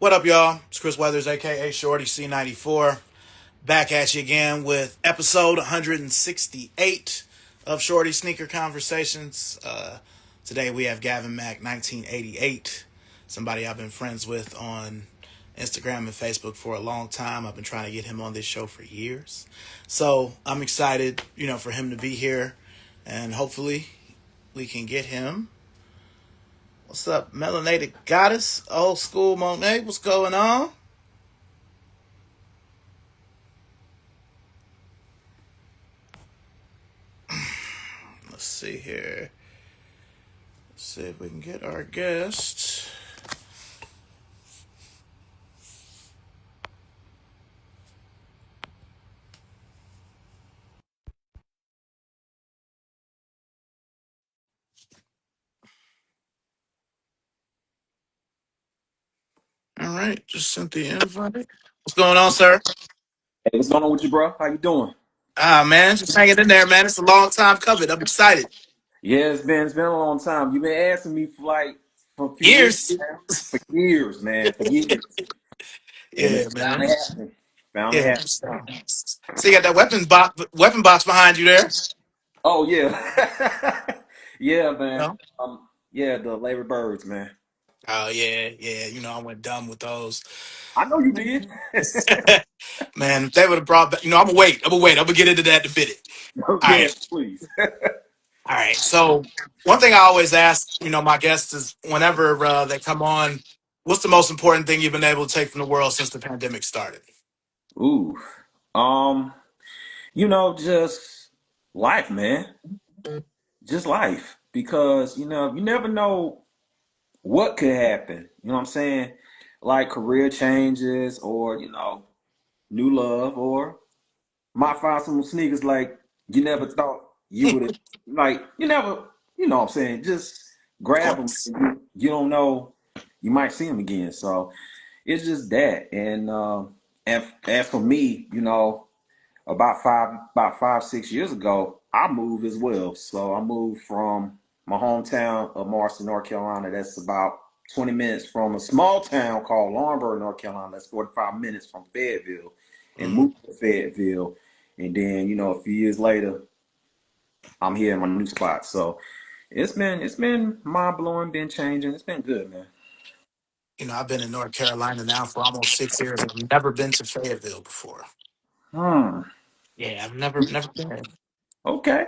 What up, y'all? It's Chris Weathers, aka Shorty C94, back at you again with episode 168 of Shorty Sneaker Conversations. Today we have Gavin Mack, 1988, somebody I've been friends with on Instagram and Facebook for a long time. I've been trying to get him on this show for years, so I'm excited, for him to be here, and hopefully we can get him. What's up, Melanated Goddess? Old school Monet, what's going on? Let's see here. Let's see if we can get our guest. All right, just sent the invite. What's going on, sir? Hey, what's going on with you, bro? How you doing? Ah, man, just hanging in there, man. It's a long time coming. I'm excited. Yeah, it's been a long time. You've been asking me for a few years Years. now. For years, man, for years. And Yeah, it's man. finally happening. Finally Yeah. happening. So you got that weapon box behind you there. Oh yeah. Yeah, man. No. Yeah, the Labor Birds, man. Oh yeah, yeah. I went dumb with those. I know you did. Man, if they would have brought back, I'm gonna wait. I'm gonna get into that in a minute. All Yeah, right. please. All right. So one thing I always ask, my guests is whenever they come on, what's the most important thing you've been able to take from the world since the pandemic started? Ooh. Um, just life, man. Just life. Because, you never know what could happen. You know what I'm saying? Like career changes or, new love or might find some sneakers like you never thought you would have like you never what I'm saying, just Of grab them. course. You don't know, you might see them again. So it's just that. And as for me, about 5 6 years ago, I moved as well. So I moved from my hometown of Marston, North Carolina. That's about 20 minutes from a small town called Laurinburg, North Carolina. That's 45 minutes from Fayetteville, and Mm. moved to Fayetteville. And then, a few years later, I'm here in my new spot. So it's been mind blowing, been changing. It's been good, man. I've been in North Carolina now for almost 6 years. I've never been to Fayetteville before. Hmm. Yeah, I've never been. Okay.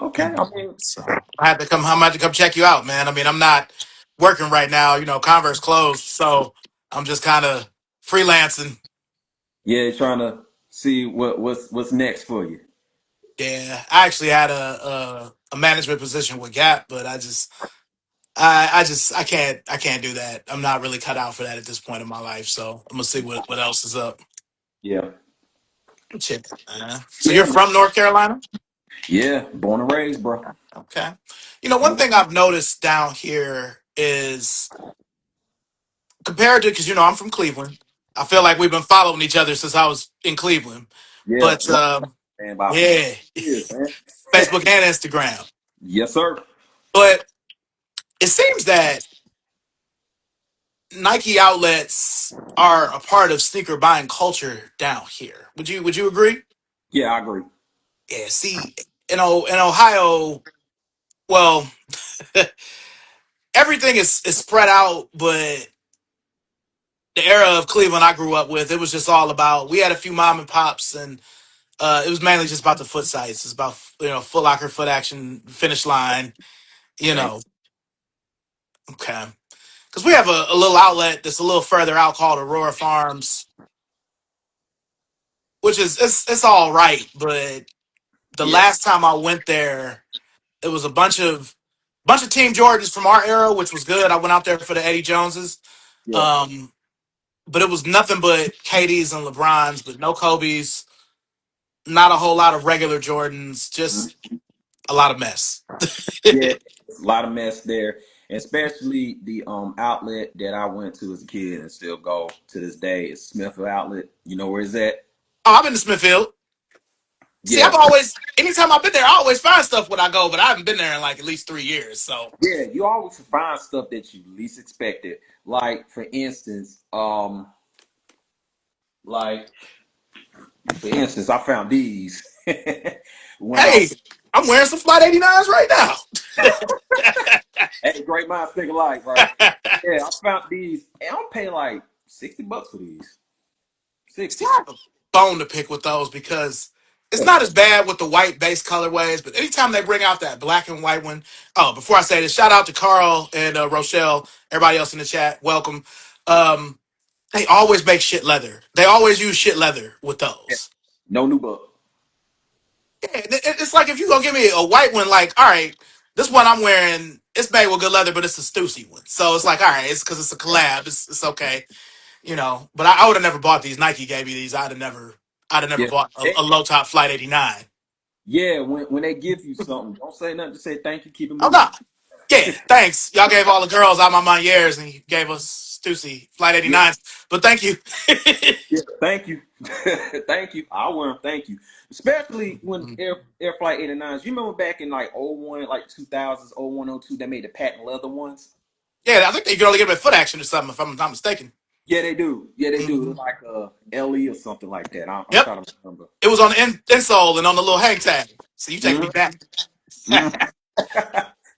Okay. I mean, So I had to come check you out, man. I mean, I'm not working right now. Converse closed, so I'm just kind of freelancing. yeah, trying to see what's next for you. Yeah, I actually had a management position with Gap, but I can't do that. I'm not really cut out for that at this point in my life. So I'm gonna see what else is up. Yeah. Shit. So Yeah, you're man. from North Carolina? Yeah, born and raised, bro. Okay. One thing I've noticed down here is compared to because I'm from Cleveland. I feel like we've been following each other since I was in Cleveland. Yeah, But man, about 50 yeah, years, man. Facebook and Instagram. Yes, sir. But it seems that Nike outlets are a part of sneaker buying culture down here. Would you agree? Yeah, I agree. Yeah. See, in Ohio, well, everything is spread out, but the era of Cleveland I grew up with, it was just all about. We had a few mom and pops, and it was mainly just about the foot sites. It's about Foot Locker, Foot Action, Finish Line. You Same. know, okay. Because we have a little outlet that's a little further out called Aurora Farms, which is it's all right, but the Yeah, last time I went there, it was a bunch of Team Jordans from our era, which was good. I went out there for the Eddie Joneses, yeah, um, but it was nothing but KDs and LeBrons, but no Kobe's. Not a whole lot of regular Jordans, mhm. just a lot of mess. Yeah. It's a lot of mess there, especially the outlet that I went to as a kid and still go to this day. It's Smithfield Outlet. You know where is that? Oh, I've been to Smithfield. See, Yeah, anytime I've been there, I always find stuff when I go, but I haven't been there in like at least 3 years. So, yeah. You always find stuff that you least expected. Like for instance, like for instance, I found these when I hey, I'm wearing some Flight 89s right now. hey, great minds think alike, right? Yeah, I found these, and I'll pay like $60 for these. See, 60. I have a bone to pick with those because it's Yeah, not as bad with the white base colorways, but anytime they bring out that black and white one, oh, before I say this, shout out to Carl and Rochelle, everybody else in the chat, welcome. Um, they always make shit leather. They always use shit leather with yeah. those. No new book. Yeah, it's like if you gonna give me a white one, like, all right, this one I'm wearing, it's made with good leather, but it's a Stussy one. So it's like, all right, it's because it's a collab. It's okay, But I would have never bought these. Nike gave me these. I'd have never Yeah. bought They- a low top Flight 89. yeah, when they give you something, don't say nothing. Just say thank you, keep it Oh moving. no, yeah, thanks. Y'all gave all the girls out my Monyears and you gave us Stussy Flight Yeah, 89s, but thank you. yeah, thank you. Thank you. I wear them, thank you. Especially when Air Flight 89s. You remember back in like '01, like 2000s, '01, '02, they made the patent leather ones? Yeah, I think they could only get me a foot action or something if I'm not mistaken. Yeah, they do. Yeah, they do. Hmm. It's like LE or something like that. I'm Yep, trying to remember. it was on the insole and on the little hang tag. So you taking me Hmm. back? Hmm.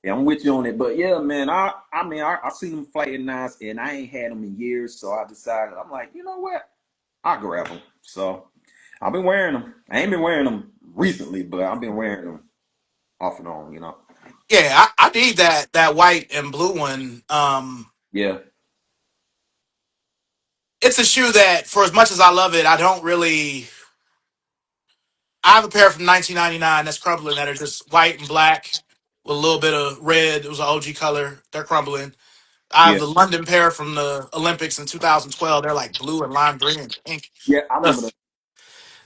Yeah, I'm with you on it. But yeah, man, I mean I seen them fighting nice and I ain't had them in years, so I decided I'm like, you know what? I'll grab them. So I've been wearing them. I ain't been wearing them recently, but I've been wearing them off and on, you know. Yeah, I need that white and blue one. Yeah. It's a shoe that, for as much as I love it, I don't really. I have a pair from 1999 that's crumbling that are just white and black with a little bit of red. It was an OG color. They're crumbling. I have Yeah. the London pair from the Olympics in 2012. They're like blue and lime green and pink. Yeah, I Ugh. remember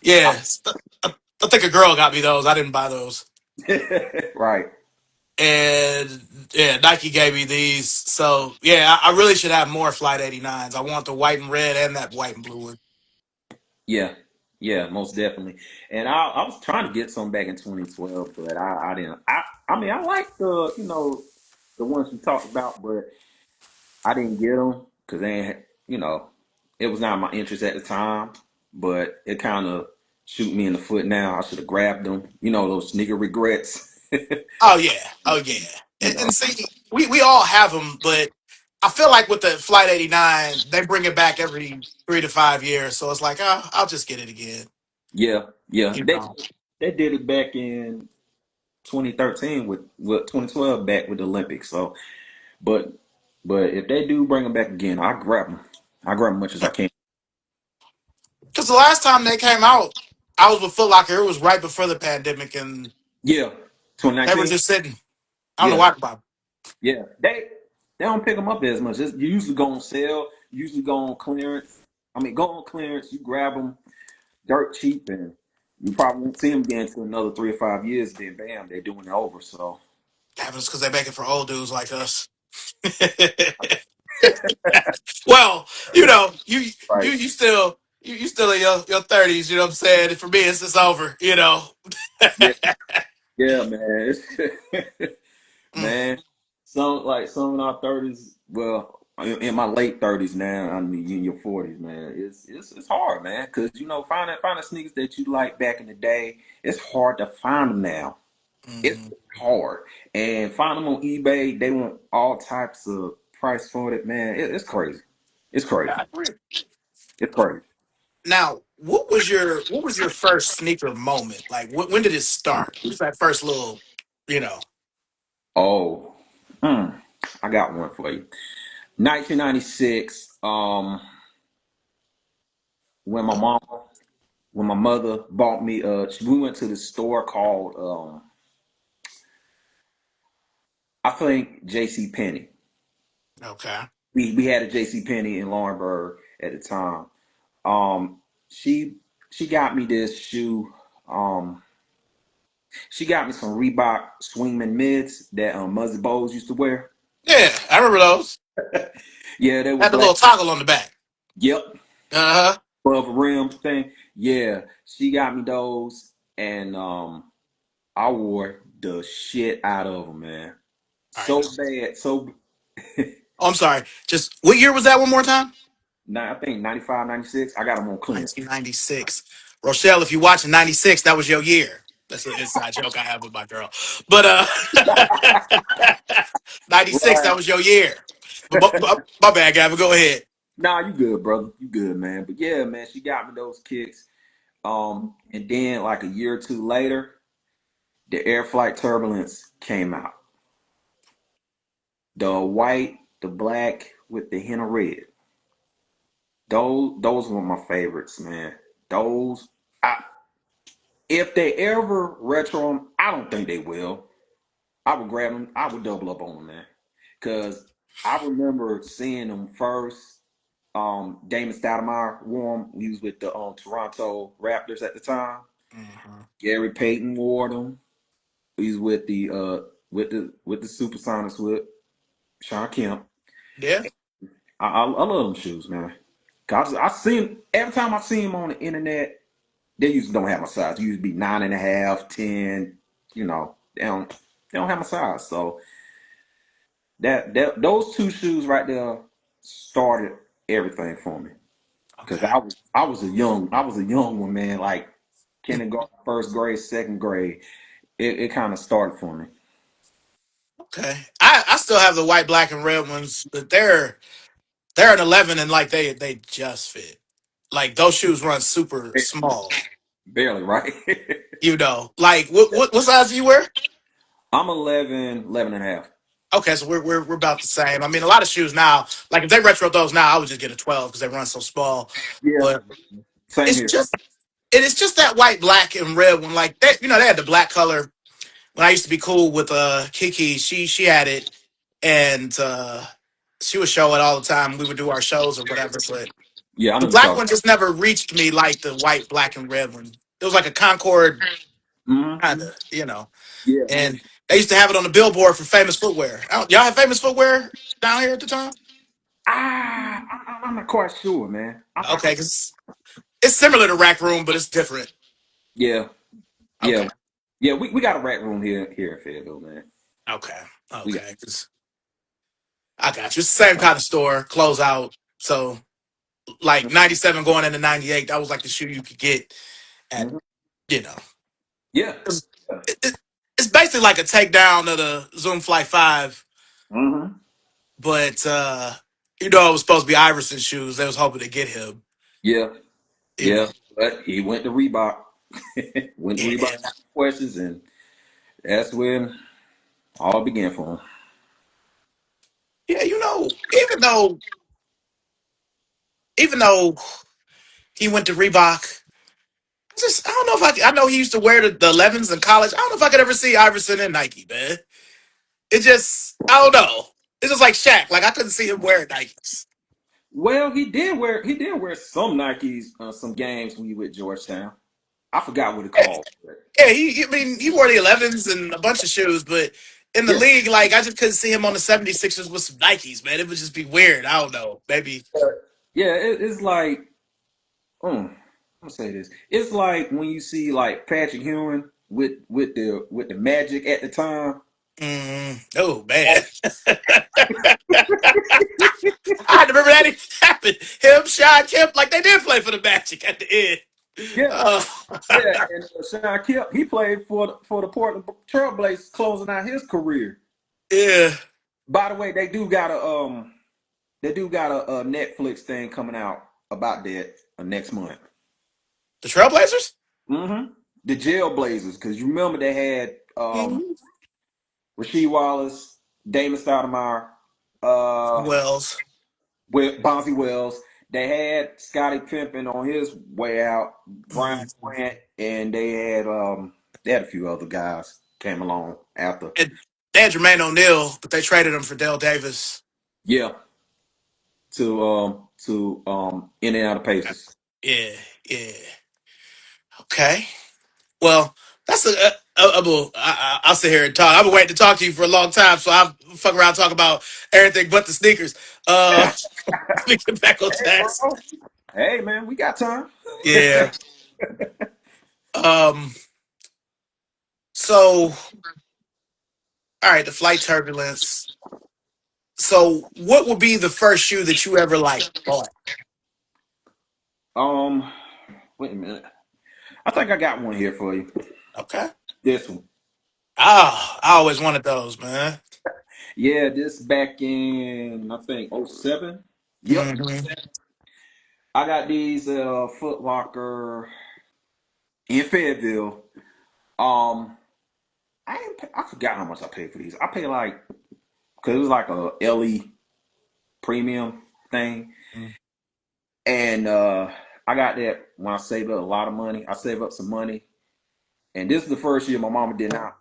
Yeah, I think a girl got me those. I didn't buy those. that. Right. And yeah, Nike gave me these. So yeah, I really should have more Flight 89s. I want the white and red and that white and blue one. Yeah. Yeah, most definitely. And I was trying to get some back in 2012, but I didn't. I mean, I like the ones we talked about, but I didn't get them because they ain't, it was not my interest at the time. But it kind of shoot me in the foot now. I should have grabbed them. You know, those sneaker regrets. Oh yeah, oh yeah. You know, And see, we all have them, but I feel like with the Flight 89, they bring it back every 3 to 5 years. So it's like, oh, I'll just get it again. yeah, yeah. You They know. they did it back in 2013 with 2012 back with the Olympics. So, but but if they do bring them back again, I grab them. I grab them much as I can. Because the last time they came out, I was with Foot Locker. It was right before the pandemic, and Yeah, they were 2019. just sitting. I don't know Yeah, why. Bob. yeah. They don't pick them up as much. You usually go on sale. Usually go on clearance. I mean, go on clearance. You grab them dirt cheap, and you probably won't see them again until another 3 or 5 years. Then bam, they're doing it over. So Happens because they make it for old dudes like us. Well, right, you still you still in your 30s. You know what I'm saying? And for me, it's just over. yeah, yeah, man, Mm, man. Some in our 30s. Well, in my late 30s now. I mean, in your 40s, man. It's hard, man, because finding sneakers that you like back in the day. It's hard to find them now. It's mhm. hard, and find them on eBay. They want all types of price for it, man. It's crazy. It's Yeah, crazy. I agree. It's crazy. Now, what was your first sneaker moment? Like, when did it start? What was that first little, you know? Oh, hmm. I got one for you. 1996. When my mom, when my mother bought me. We went to the store called. I think J.C. Penney. Okay. We had a J.C. Penney in Laurinburg at the time. Um, she she got me this shoe. Um, she got me some Reebok Swingman mids that Muzzy Bowles used to wear. Yeah, I remember those. Yeah, they were Had the black. little toggle on the back. Yep, Uh huh. above a rim thing. Yeah, she got me those. and I wore the shit out of them, man. All right. So bad, so Oh, I'm sorry. Just what year was that one more time? I think 95, 96. I got them on clearance. 1996. Rochelle, if you watching 96, that was your year. That's an inside joke I have with my girl. But 96, Right. that was your year. But my bad, Gavin. Go ahead. Nah, you good, brother. You good, man. But yeah, man, she got me those kicks. And then like a year or two later, the Air Flight Turbulence came out. The white, the black with the hint of red. Those were my favorites, man. Those, I, if they ever retro them, I don't think they will. I would grab them. I would double up on them, man. Cause I remember seeing them first. Damon Stoudemire wore them. He was with the Toronto Raptors at the time. Mhm. Gary Payton wore them. He's with the Supersonics with Sean Kemp. Yeah. I love them shoes, man. Cause I seen every time I see them on the internet, they usually don't have my size. They usually be 9.5, 10. You know, they don't have my size. So that those two shoes right there started everything for me. Cause Okay. I was a young one, man. Like kindergarten, first grade, second grade. It kind of started for me. Okay. I still have the white, black, and red ones, but they're an 11 and like they just fit. Like those shoes run super small. Barely, right? You know, like what size do you wear? I'm 11, 11 and a half. Okay, so we're about the same. I mean, a lot of shoes now, like if they retro those now, I would just get a 12 because they run so small. Yeah, But same it's here. just it's just that white, black, and red one. Like that, they had the black color when I used to be cool with Kiki. She had it, and she would show it all the time. We would do our shows or whatever. But Yeah, I the know what you're black one talking just never reached me like the white, black, and red one. It was like a Concord about. kind of. Yeah. And they used to have it on the billboard for famous footwear. Y'all have famous footwear down here at the time? I'm not quite sure, man. Okay, because it's similar to Rack Room, but it's different. Yeah, yeah, Okay, yeah. We got a rack room here in Fayetteville, man. okay, We got. okay. 'Cause I got you. It's the same kind of store, close out. So, like 97 going into 98, that was like the shoe you could get at, Mhm. you know. Yeah. 'Cause it's basically like a takedown of the Zoom Flight 5, Hmm. but, it was supposed to be Iverson's shoes. They was hoping to get him, Yeah, you yeah. know. But he went to Reebok. Went to Reebok Yeah. questions, and that's when all began for him. Yeah, even though he went to Reebok, I don't know if I know he used to wear the 11s in college. I don't know if I could ever see Iverson in Nike, man. It just I don't know. It's just like Shaq. Like I couldn't see him wearing Nikes. Well, he did wear some Nikes, some games when he with Georgetown. I forgot what it Yeah, called. yeah, I mean, he wore the 11s and a bunch of shoes, but in the Yeah, league, like I just couldn't see him on the 76ers with some Nikes, man. It would just be weird. I don't know. Maybe. yeah. It's like, I'm gonna say this. It's like when you see like Patrick Ewing with the Magic at the time. Oh man. I had to remember that even happened. Him, Sean Kemp, like they did play for the Magic at the end. Yeah, Oh, yeah. And Sean Kemp, he played for the Portland Trailblazers, closing out his career. yeah. By the way, they do got a Netflix thing coming out about that next month. The Trailblazers? Hmm. The Jailblazers, because you remember they had Mhm. Rasheed Wallace, Damon Stoudemire, uh, Wells. with Bonzi Wells. They had Scottie Pippen on his way out, Brian Mhm. Grant, and they had a few other guys came along after. And they had Jermaine O'Neal, but they traded him for Dale Davis. Yeah, to Indiana Pacers. Yeah, yeah. Okay. Well, that's I'll sit here and talk. I've been waiting to talk to you for a long time, so I'll fuck around and talk about everything but the sneakers. Let me get back on Hey, task. bro. Hey, man, we got time. Yeah. Um. So, all right, the flight turbulence. So, what would be the first shoe that you ever like bought? Um, wait a minute. I think I got one here for you. Okay. This one. Ah, I always wanted those, man. Yeah, this back in I think '07. Yep. Hmm. I got these Foot Locker in Fayetteville. Um, I forgot how much I paid for these. I paid like because it was like a LE premium thing, and I got that when I saved up a lot of money. I saved up some money, and this is the first year my mama did not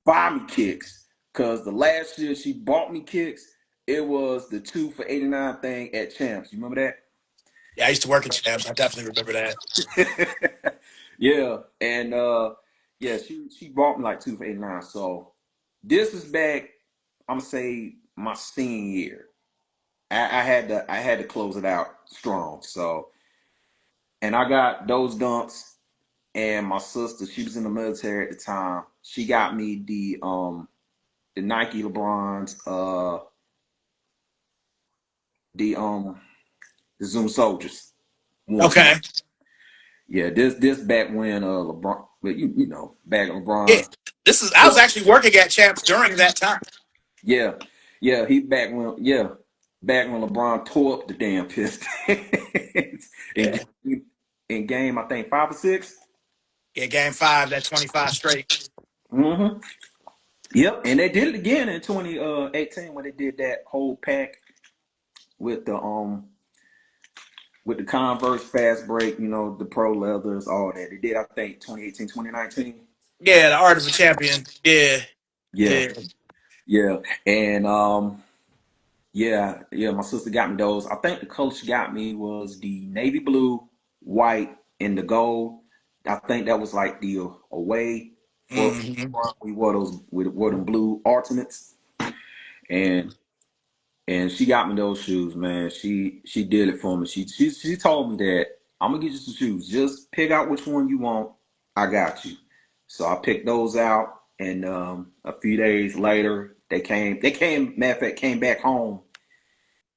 buy me kicks. Cause the last year she bought me kicks, it was the 2 for 89 thing at Champs. You remember Yeah, I used to work at Champs. I definitely remember that. that? Yeah, and yeah, she bought me like 2 for 89. So this is back. I'm gonna say my senior year. I had to close it out strong. So and I got those dunks. And my sister, she was in the military at the time. She got me the Nike LeBrons, the the Zoom Soldiers one. Okay. Yeah, this back when LeBron, but you know back Yeah. LeBron. I was Yeah, actually working at Champs during that time. yeah, yeah. He back when LeBron tore up the damn Pistons in Yeah. game, in game I think 5 or 6. Yeah, game five, that 25 straight. Mm-hmm. Yep, and they did it again in 2018 when they did that whole pack with the Converse fast break, you know, the pro leathers, all that. They did, I think, 2018, 2019. Yeah, the Art of a Champion. Yeah. Yeah, Yeah. yeah. And yeah, my sister got me those. I think the color she got me was the navy blue, white, and the gold. I think that was like the away for Hmm. we wore them blue alternates. And she got me those shoes, man. She did it for me. She told me that I'm gonna get you some shoes. Just pick out which one you want. I got you. So I picked those out, and a few days later they came. They came. Matter of fact, came back home.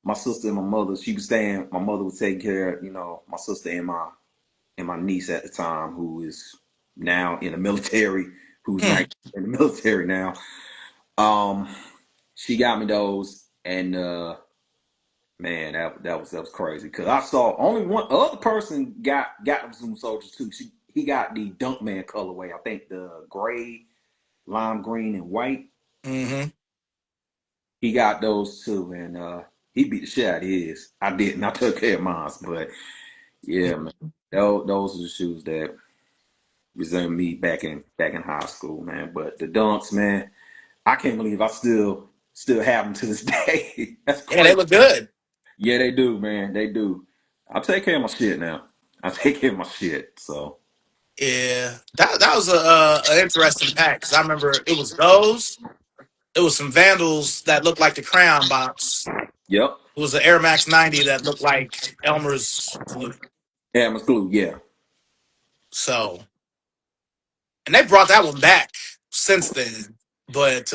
My sister and my mother. She was staying. My mother was taking care of my sister and my niece at the time, who is now in the military. Who's Hmm. 19 in the military now. Um, she got me those, and man, that was crazy because I saw only one other person got them Zoom Soldiers too. He got the Dunkman colorway. I think the gray, lime green, and white. Hmm. He got those too, and he beat the shit out of his. I didn't. I took care of mine, but yeah, man, those are the shoes that resemble me back in high school, man. But the Dunks, man, I can't believe I still have them to this day. That's Yeah, they crazy. look good. Yeah, they do, man. They do. I take care of my shit now. I take care of my shit. So, Yeah, that was a interesting pack because I remember it was those. It was some Vandals that looked like the Crayon Box. yep. It was an Air Max 90 that looked like Elmer's glue. Adam's glue. Yeah, So, and they brought that one back since then. But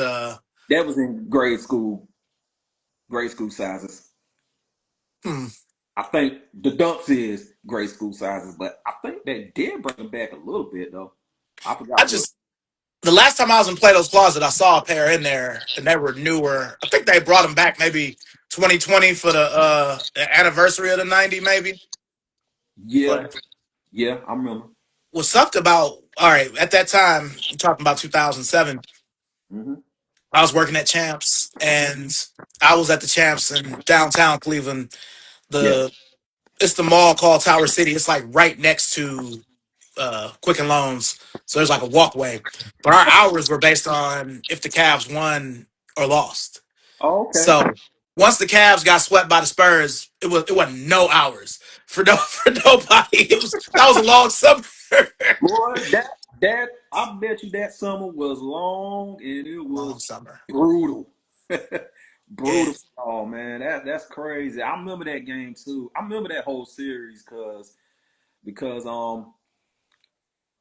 that was in grade school sizes. hmm, I think the dunks is grade school sizes, but I think they did bring them back a little bit though. I I forgot what. just the last time I was in Plato's Closet, I saw a pair in there, and they were newer. I think they brought them back maybe 2020 for the anniversary of the 90, maybe. Yeah, But yeah, I remember. what sucked about all right at that time, I'm talking about 2007. Hmm. I was working at Champs, and I was at the Champs in downtown Cleveland. Yeah. The It's the mall called Tower City. It's like right next to Quicken Loans, so there's like a walkway. But our hours were based on if the Cavs won or lost. Oh, okay. So once the Cavs got swept by the Spurs, it wasn't no hours for no for nobody. That was a long summer. Boy, that I bet you that summer was long and it was Long summer. brutal. Yeah. Brutal. Oh man, that's crazy. I remember that game too. I remember that whole series because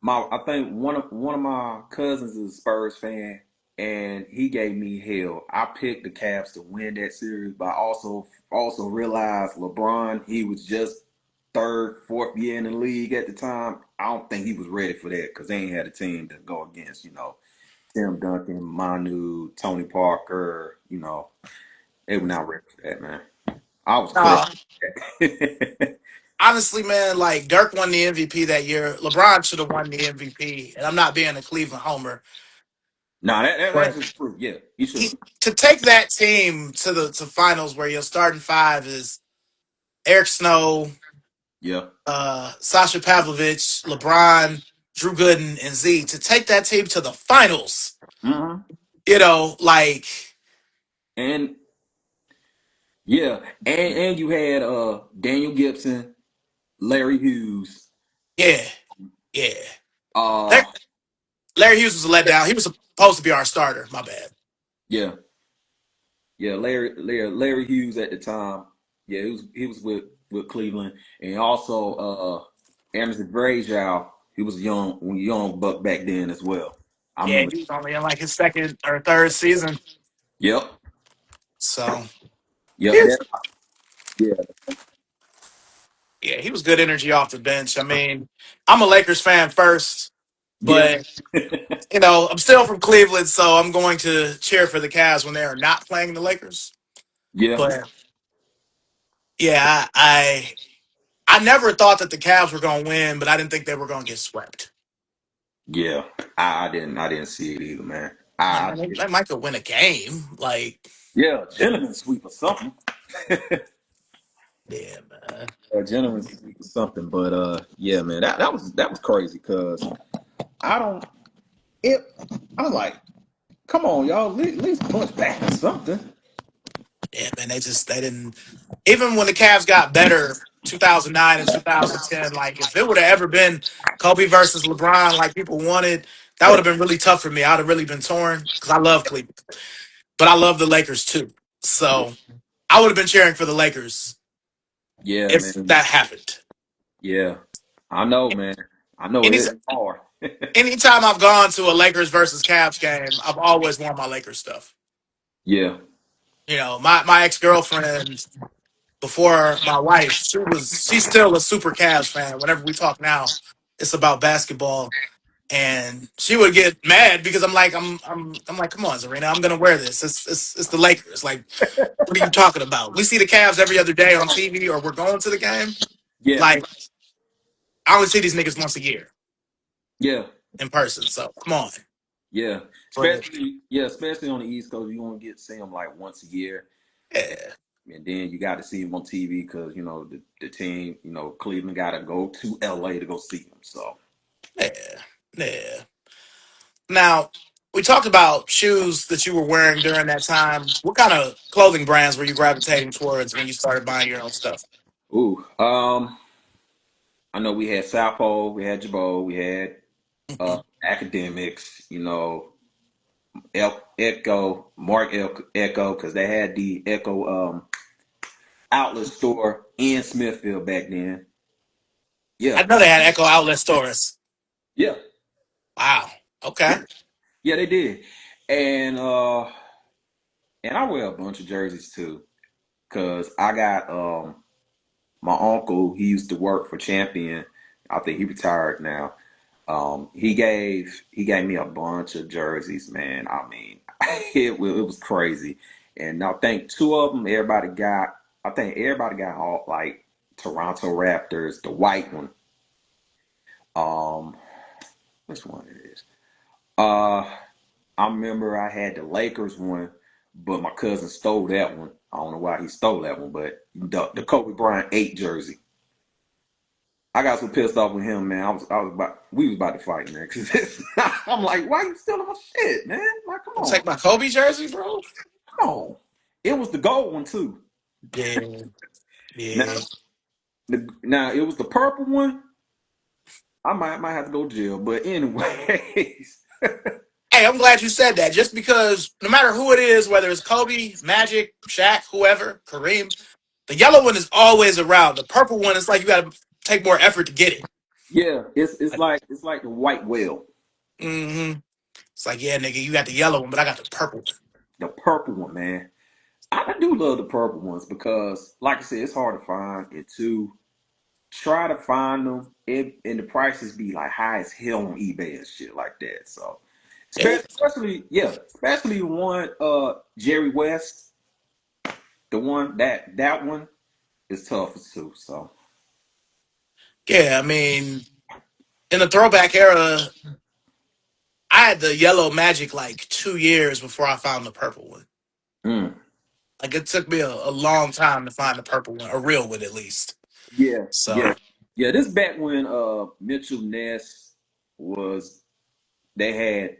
I think one of my cousins is a Spurs fan, and he gave me hell. I picked the Cavs to win that series, but I also realized LeBron, he was just third, fourth year in the league at the time. I don't think he was ready for that because they ain't had a team to go against. Tim Duncan, Manu, Tony Parker. They were not ready for that, man. I was crazy. Uh, Honestly, man, like Dirk won the MVP that year. LeBron should have won the MVP, and I'm not being a Cleveland homer, Nah, that's but just true. Yeah, he should have. he to take that team to the to finals where your starting five is Eric Snow, Yeah. Sasha Pavlovich, LeBron, Drew Gooden, and Z to take that team to the finals. Hmm. Like And yeah, and you had Daniel Gibson, Larry Hughes. yeah, yeah. Uh Larry, Larry Hughes was a letdown. He was supposed to be our starter. My bad. yeah, yeah, Larry Hughes at the time. Yeah, he was with Cleveland. And also Anderson Varejao, he was young buck back then as well. I Yeah, remember. he was only in like his second or third season. Yep. So Yep. he was, Yeah. yeah, he was good energy off the bench. I mean, I'm a Lakers fan first, Yeah. but I'm still from Cleveland, so I'm going to cheer for the Cavs when they are not playing the Lakers. Yeah. But yeah, I never thought that the Cavs were going to win, but I didn't think they were going to get swept. Yeah. I didn't see it either, man. Like, I man, they did. might could win a game. Like, Yeah, gentleman sweep or something. yeah, man. A gentleman sweep or something. But yeah, man, that was crazy because I don't it I'm like, come on, y'all, at least punch back or something. Yeah, man. They didn't. Even when the Cavs got better, 2009 and 2010. Like, if it would have ever been Kobe versus LeBron, like people wanted, that would Yeah, have been really tough for me. I'd have really been torn because I love Cleveland, but I love the Lakers too. So I would have been cheering for the Lakers yeah, if man. that happened. Yeah. I know, man. I know Any, it's hard. anytime I've gone to a Lakers versus Cavs game, I've always worn my Lakers stuff. Yeah. My ex girlfriend before my wife, she's still a super Cavs fan. Whenever we talk now, it's about basketball, and she would get mad because I'm like, come on, Zarina, I'm gonna wear this. It's the Lakers. Like, what are you talking about? We see the Cavs every other day on TV, or we're going to the game. Yeah. Like, I only see these niggas once a year Yeah. in person. So come on, Yeah. but Especially on the East Coast, you want to get to see them like once a year. yeah, And then you got to see them on TV because, the team, Cleveland got to go to LA to go see them. So, yeah, yeah. Now, we talked about shoes that you were wearing during that time. What kind of clothing brands were you gravitating towards when you started buying your own stuff? ooh, I know we had Southpole, we had Jabot, we had Mhm. academics, Mark Echo, because they had the Echo outlet store in Smithfield back then. I Yeah, know they had Echo outlet stores. yeah, Wow. Okay. yeah, they did. And I wear a bunch of jerseys too, cause I got my uncle. He used to work for Champion. I think he retired now. He gave me a bunch of jerseys, man. I mean, it was crazy. And I think two of them, everybody got. I think everybody got all like Toronto Raptors, the white one. Um, which one it is? Uh, I remember I had the Lakers one, but my cousin stole that one. I don't know why he stole that one, but the Kobe Bryant 8 jersey. I got so pissed off with him, man. We was about to fight, man. Cause I'm like, why you stealing my shit, man? Like, come I'll on, take my Kobe jersey, bro. come on. It was the gold one too. Yeah. Now, Yeah. now it was the purple one. I might have to go to jail, but anyways, Hey, I'm glad you said that. Just because no matter who it is, whether it's Kobe, Magic, Shaq, whoever, Kareem, the yellow one is always around. The purple one is like you got to take more effort to get it. Yeah, it's like the white whale, Mm-hmm. It's like, yeah, nigga, you got the yellow one, but I got the purple one. the purple one, man. I do love the purple ones because, like I said, it's hard to find. And two, try to find them, and the prices be like high as hell on eBay and shit like that. So, Yeah. especially one Jerry West, the one that one is tough too. So, Yeah, I mean, in the throwback era, I had the yellow magic like 2 years before I found the purple one. mm, Like it took me a long time to find the purple one, a real one at least. yeah, So yeah, yeah. This back when Mitchell Ness was they had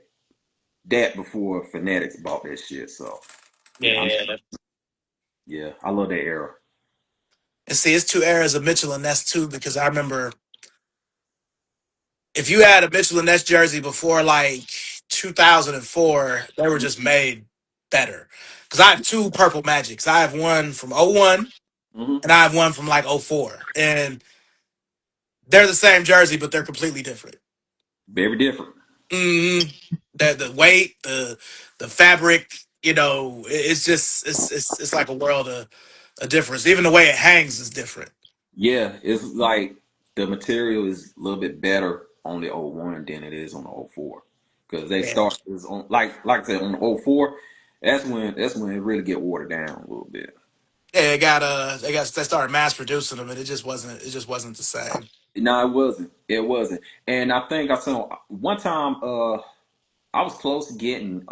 that before Fanatics bought that shit. So yeah, yeah. I love that era. And see, it's two eras of Mitchell and Ness too, because I remember if you had a Mitchell and Ness jersey before like 2004, they were just made better. Because I have two purple magics. I have one from '01 Hmm. and I have one from like '04, and they're the same jersey, but they're completely different. Very different. hmm the weight, the fabric, it's just it's like a world of a difference. Even the way it hangs is different. Yeah, it's like the material is a little bit better on the '01 than it is on the '04 because they Yeah, start is on like I said on the '04. That's when it really get watered down a little bit. yeah. They started mass producing them, and it just wasn't the same. No, it wasn't. It wasn't. And I think I saw one time. I was close to getting.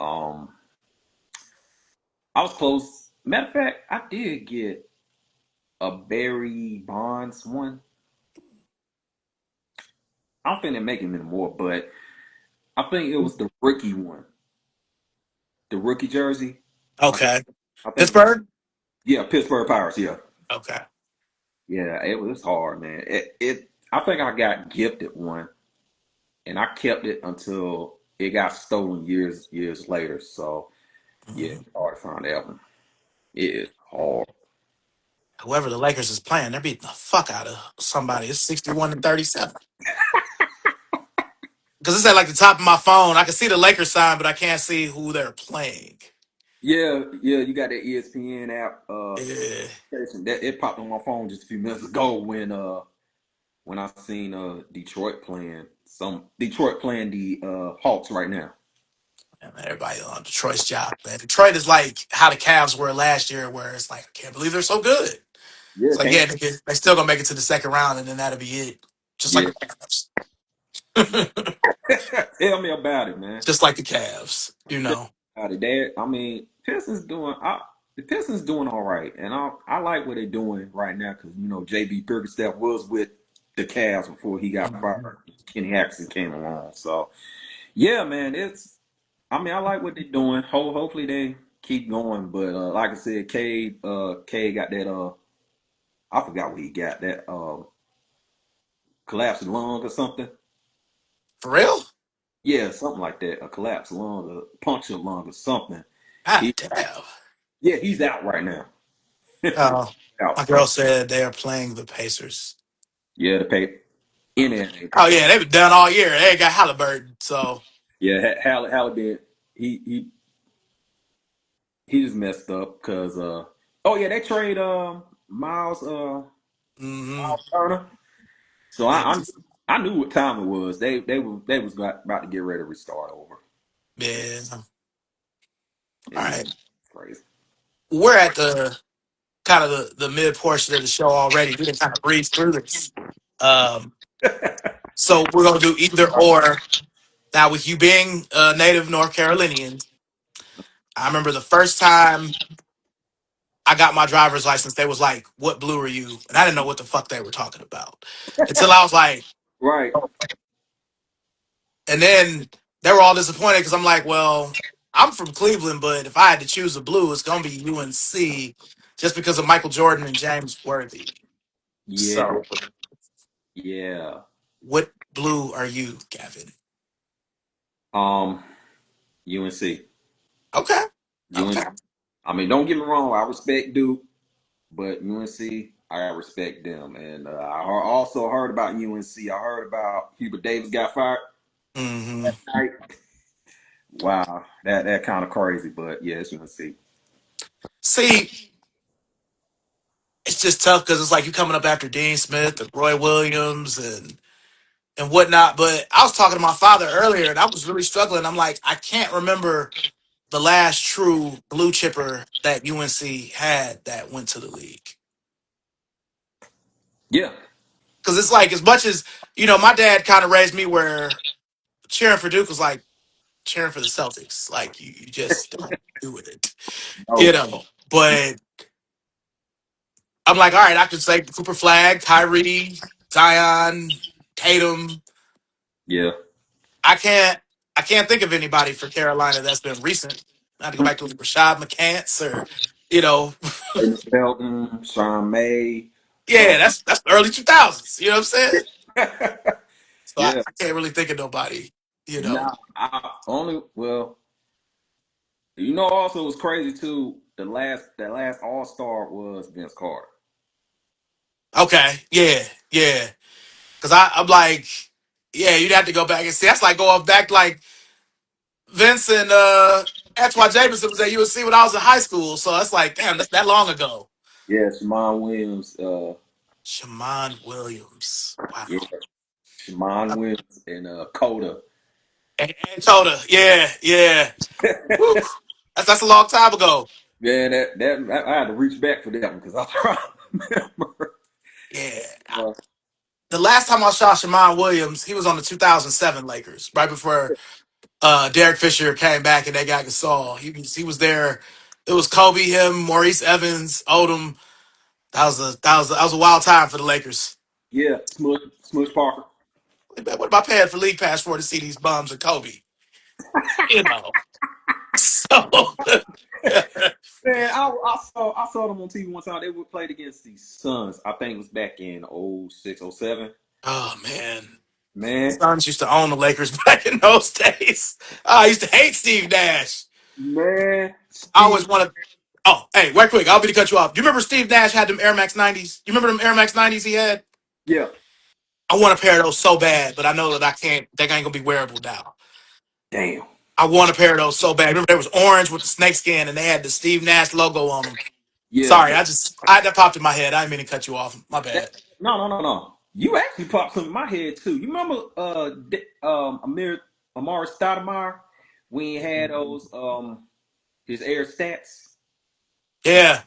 I was close. Matter of fact, I did get a Barry Bonds one. I don't think they make him anymore, but I think it was the rookie one, the rookie jersey. I think. Okay, I think. Pittsburgh. Yeah, Pittsburgh Pirates. Yeah, Okay. yeah. It was hard, man. It. I think I got gifted one, and I kept it until it got stolen years later. So yeah, Mhm. it's hard to find that one. It is hard. Whoever the Lakers is playing, they're beating the fuck out of somebody. It's 61-37. Because it's at like the top of my phone. I can see the Lakers sign, but I can't see who they're playing. Yeah, yeah. You got that ESPN app. Yeah. Station. That it popped on my phone just a few minutes ago when I seen Detroit playing the Hawks right now. Man, everybody on Detroit's job, man. Detroit is like how the Cavs were last year, where it's like, I can't believe they're so good. Yeah, It's like, can't. yeah, they still gonna make it to the second round, and then that'll be it. Just like Yeah, the Cavs. tell me about it, man. Just like the Cavs, you know. About it, Dad. I mean, the Pistons doing all right, and I like what they're doing right now because JB Bickerstaff was with the Cavs before he got Mhm. fired. Kenny Atkinson came along, so yeah, man. I mean, I like what they're doing. Hopefully they keep going, but like I said, Cade got that I forgot what he got that collapsed lung or something. For real? Yeah, something like that. A collapsed lung, a punctured lung, or something. God He, damn. yeah, he's out right now. Oh, Out. my So girl said they are playing the Pacers. yeah, the pay in there. Oh yeah, they've been done all year. They ain't got Halliburton, so Yeah, Halliday. He just messed up because oh yeah, they trade hmm Miles Turner. So yeah, I knew what time it was. They was about to get ready to restart over. yeah. All Yeah, right, crazy. we're at the kind of the mid portion of the show already. We can kind of breeze through this. Um, so we're gonna do either or. Now, with you being a native North Carolinian, I remember the first time I got my driver's license, they was like, "What blue are you?" And I didn't know what the fuck they were talking about until I was like, Right. and then they were all disappointed because I'm like, "Well, I'm from Cleveland, but if I had to choose a blue, it's gonna be UNC, just because of Michael Jordan and James Worthy." Yeah. So, Yeah. what blue are you, Gavin? Um. UNC. Okay, UNC. okay. I mean, don't get me wrong. I respect Duke, but UNC. I respect them. And also heard about UNC. I heard about Hubert Davis got fired. Hmm. Right. Wow, that kind of crazy, but yeah, it's UNC. See, it's just tough because it's like you coming up after Dean Smith and Roy Williams and whatnot. But I was talking to my father earlier, and I was really struggling. I'm like, I can't remember the last true blue chipper that UNC had that went to the league. Yeah, Because it's like as much as my dad kind of raised me where cheering for Duke was like cheering for the Celtics. Like you just don't do it, no, But I'm like, all right, I could say Cooper Flag, Kyrie, Zion, Tatum. yeah. I can't think of anybody for Carolina that's been recent. I had to go back to Rashad McCants or, you know, Belton, Sean May. yeah, that's the early 2000s. You know what I'm saying? So I, Yeah. I can't really think of nobody. You know. Nah, I only well, also it was crazy too. That last All Star was Vince Carter. Okay, yeah, yeah. Because I'm like, yeah, you'd have to go back and see. That's like going back like Vince and Antoine Jameson was at USC when I was in high school. So that's like, damn, that's that long ago. Yeah, Shimon Williams. Shammond Williams. Yeah, Wow. Shimon Williams and Coda. And Toda. Yeah, yeah. Whew. That's a long time ago. Man, that I had to reach back for that one because I was trying to remember. Yeah. Uh, The last time I saw Shammond Williams, he was on the 2007 Lakers, right before Derek Fisher came back and they got Gasol. He was there. It was Kobe, him, Maurice Evans, Odom. That was a wild time for the Lakers. yeah, Smush Parker. What am I paying for league pass for to see these bums and Kobe? You know. So Man, I saw them on TV one time. They would played against the Suns. I think it was back in '06, '07. oh man. Man, Suns used to own the Lakers back in those days. I used to hate Steve Nash. man, I Steve. always wanted. Oh, hey, right quick. I'll be to cut you off. Do you remember Steve Nash had them Air Max 90s? You remember them Air Max 90s he had? Yeah, I want a pair of those so bad, but I know that I can't. They ain't gonna be wearable now. damn. I want a pair of those so bad. Remember, they was orange with the snakeskin, and they had the Steve Nash logo on them. Yeah, Sorry, that popped in my head. I didn't mean to cut you off. My that, bad. no, no, no, no. You actually popped something in my head too. You remember Amari Stoudemire when he had those his air stats, Yeah,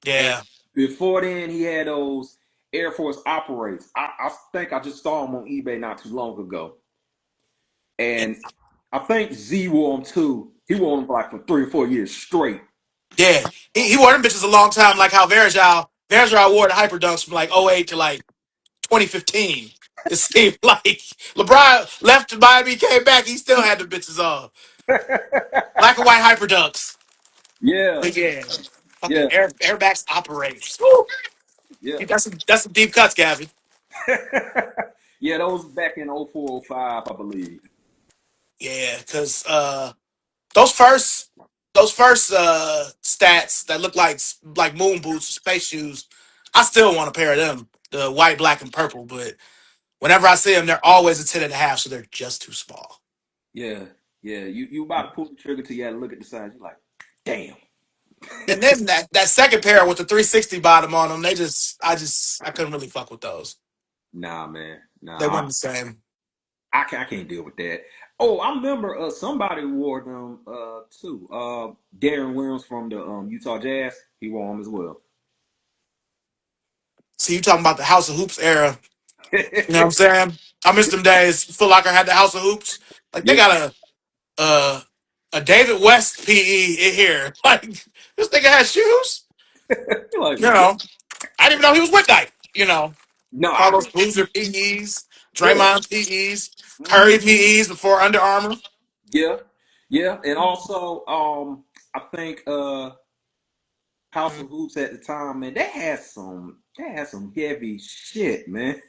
and yeah, before then he had those Air Force operators. I think I just saw him on eBay not too long ago, yeah. and I think Z wore them too. He wore them like for 3 or 4 years straight. Yeah. He wore them bitches a long time, like how Verjao wore the hyper dunks from like '08 to like 2015. It seemed like LeBron left Miami, came back, he still had the bitches on. Black and white hyper dunks. Yeah, But yeah, fucking yeah, airbacks operators. Woo! yeah. That's some deep cuts, Gavin. Yeah, those back in '04, '05, I believe. Yeah, because those first stats that look like moon boots or space shoes, I still want a pair of them. The white, black, and purple, but whenever I see them, they're always a 10.5, so they're just too small. Yeah, yeah. You about to pull the trigger till you had to look at the size. You're like, damn. And then that second pair with the 360 bottom on them, I couldn't really fuck with those. Nah, man. They Nah, weren't the same. I can't deal with that. Oh, I remember somebody wore them too. Darren Williams from the Utah Jazz, he wore them as well. So you talking about the House of Hoops era? You know what I'm saying? I miss them days. Foot Locker had the House of Hoops. Like they Yeah. got a a David West PE in here. Like this nigga has shoes. You're like, You what? know, I didn't even know he was with Nike. No, I Carlos didn't. Boozer PEs, Yeah. Draymond PEs, Hmm. Curry PEs before Under Armour. Yeah. Yeah. And also, I think House of Hoops at the time, man, they had some heavy shit, man.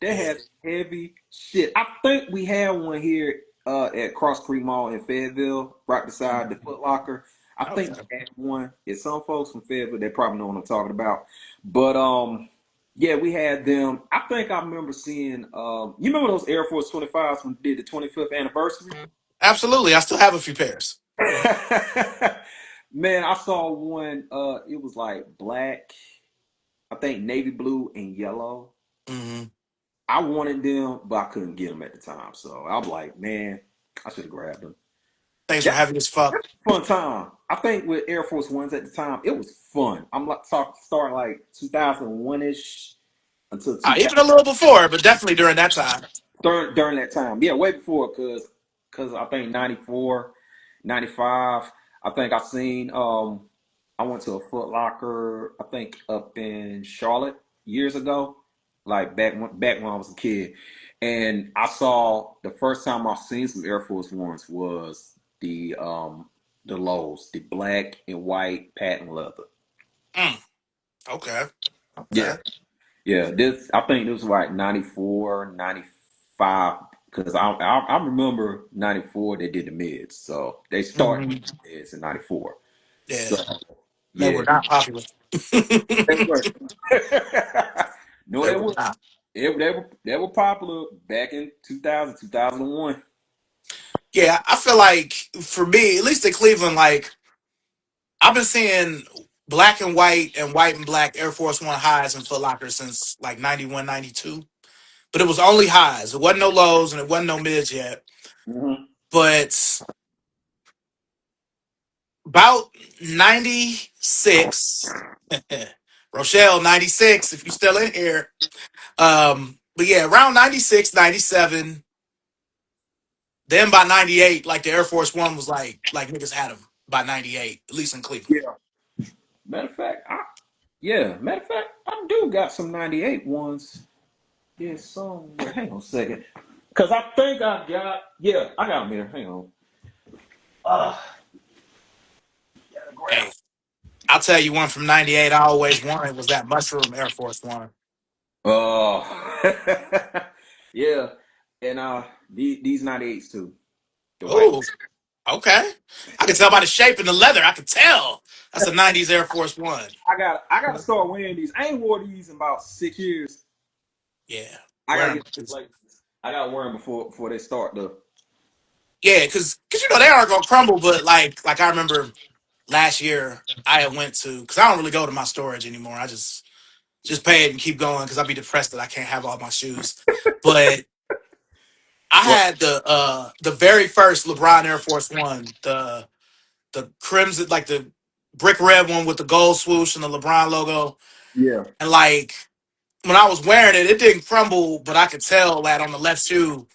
They Yeah, had heavy shit. I think we had one here at Cross Creek Mall in Fayetteville, right beside the Foot Locker. I think Okay. I had one. It's some folks from Fayetteville, they probably know what I'm talking about. But yeah, we had them. I think I remember seeing you remember those Air Force 25s when they did the 25th anniversary? Absolutely. I still have a few pairs. Man, I saw one, it was like black, I think navy blue and yellow. Hmm. I wanted them, but I couldn't get them at the time. So I was like, man, I should have grabbed them. Things were That heavy as fuck. fun time. I think with Air Force Ones at the time, it was fun. I'm like starting like 2001 ish until 2000 Even a little before, but definitely during that time. during that time. Yeah, way before because I think 94, 95. I think I seen I went to a Foot Locker, I think up in Charlotte years ago, like back when I was a kid, and I saw the first time I seen some Air Force Ones was the lows, the black and white patent leather. Mm, okay. Yeah, Okay. yeah. This I think this was like 94, 95. Because I remember 94 they did the mids, so they started Hmm. with the mids in 94. So Yeah. They yeah, were not popular. they were. No, They they were were. not. They were popular back in 2000, 2001. Yeah, I feel like for me, at least in Cleveland, like I've been seeing black and black Air Force One highs in Foot Locker since like 91, 92. But it was only highs. It wasn't no lows and it wasn't no mids yet. Hmm. But about 96, Rochelle 96, if you're still in here. But yeah, around 96, 97. Then by 98, like the Air Force One was like niggas had them by 98, at least in Cleveland. Yeah. Matter of fact, Matter of fact, I do got some 98 ones. Yeah, somewhere. Hang on a second. Cause I think I got them here. Hang on. Gotta grab. Hey, I'll tell you one from 98 I always wanted was that Mushroom Air Force One. Oh, yeah, and these 98s too. The white. Oh, okay. I can tell by the shape and the leather. I could tell. That's a 90s Air Force One. I got to start wearing these. I ain't wore these in about 6 years. Yeah. I Wear gotta get them. like I gotta wear them before they start the. Yeah, cause you know they aren't gonna crumble, but like I remember last year I had went to because I don't really go to my storage anymore. I just pay it and keep going because I'd be depressed that I can't have all my shoes. But I What? had the very first LeBron Air Force One, the crimson like the brick red one with the gold swoosh and the LeBron logo. Yeah, And like when I was wearing it, it didn't crumble, but I could tell that on the left shoe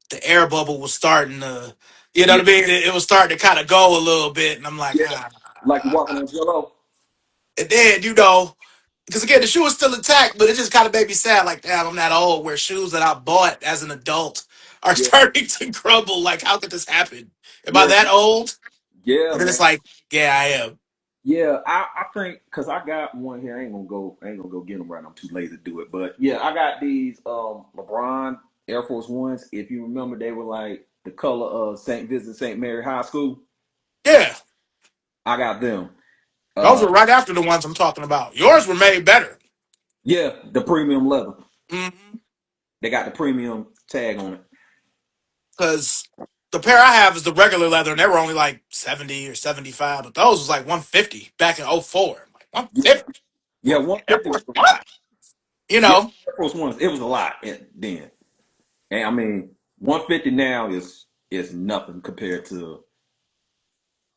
the air bubble was starting to, you know yeah, what I mean? It was starting to kind of go a little bit, and I'm like, yeah. Like you walking on Jello. And then because again the shoe is still intact, but it just kind of made me sad. Like, damn, I'm that old where shoes that I bought as an adult are Yeah, starting to crumble. Like, how could this happen? Am I yeah, that old? yeah, And then man. it's like, yeah, I am. Yeah, I think because I got one here. I ain't gonna go get them right. I'm too lazy to do it. But yeah, I got these LeBron Air Force Ones. If you remember, they were like the color of St. Mary High School. Yeah, I got them. those Uh, were right after the ones I'm talking about. Yours were made better. yeah, the premium leather. Mm-hmm. They got the premium tag on it. Because the pair I have is the regular leather, and they were only like 70 or 75, but those was like 150 back in '04. Like Yeah, 150 yeah, for Air 150 Force was a One, lot. you Yeah, know? Air Force Ones. It was a lot then. And I mean, 150 now is nothing compared to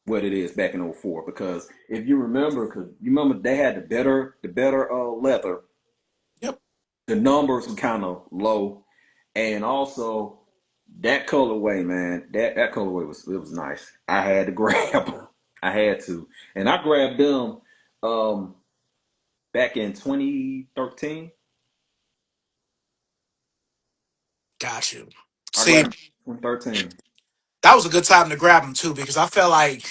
what it is back in '04. Because if you remember, because you remember they had the better leather. Yep. The numbers were kind of low, and also that colorway, man, that colorway was nice. I had to grab them. I had to, and I grabbed them um back in 2013. Got you. I See, grabbed 2013. that was a good time to grab them too because I felt like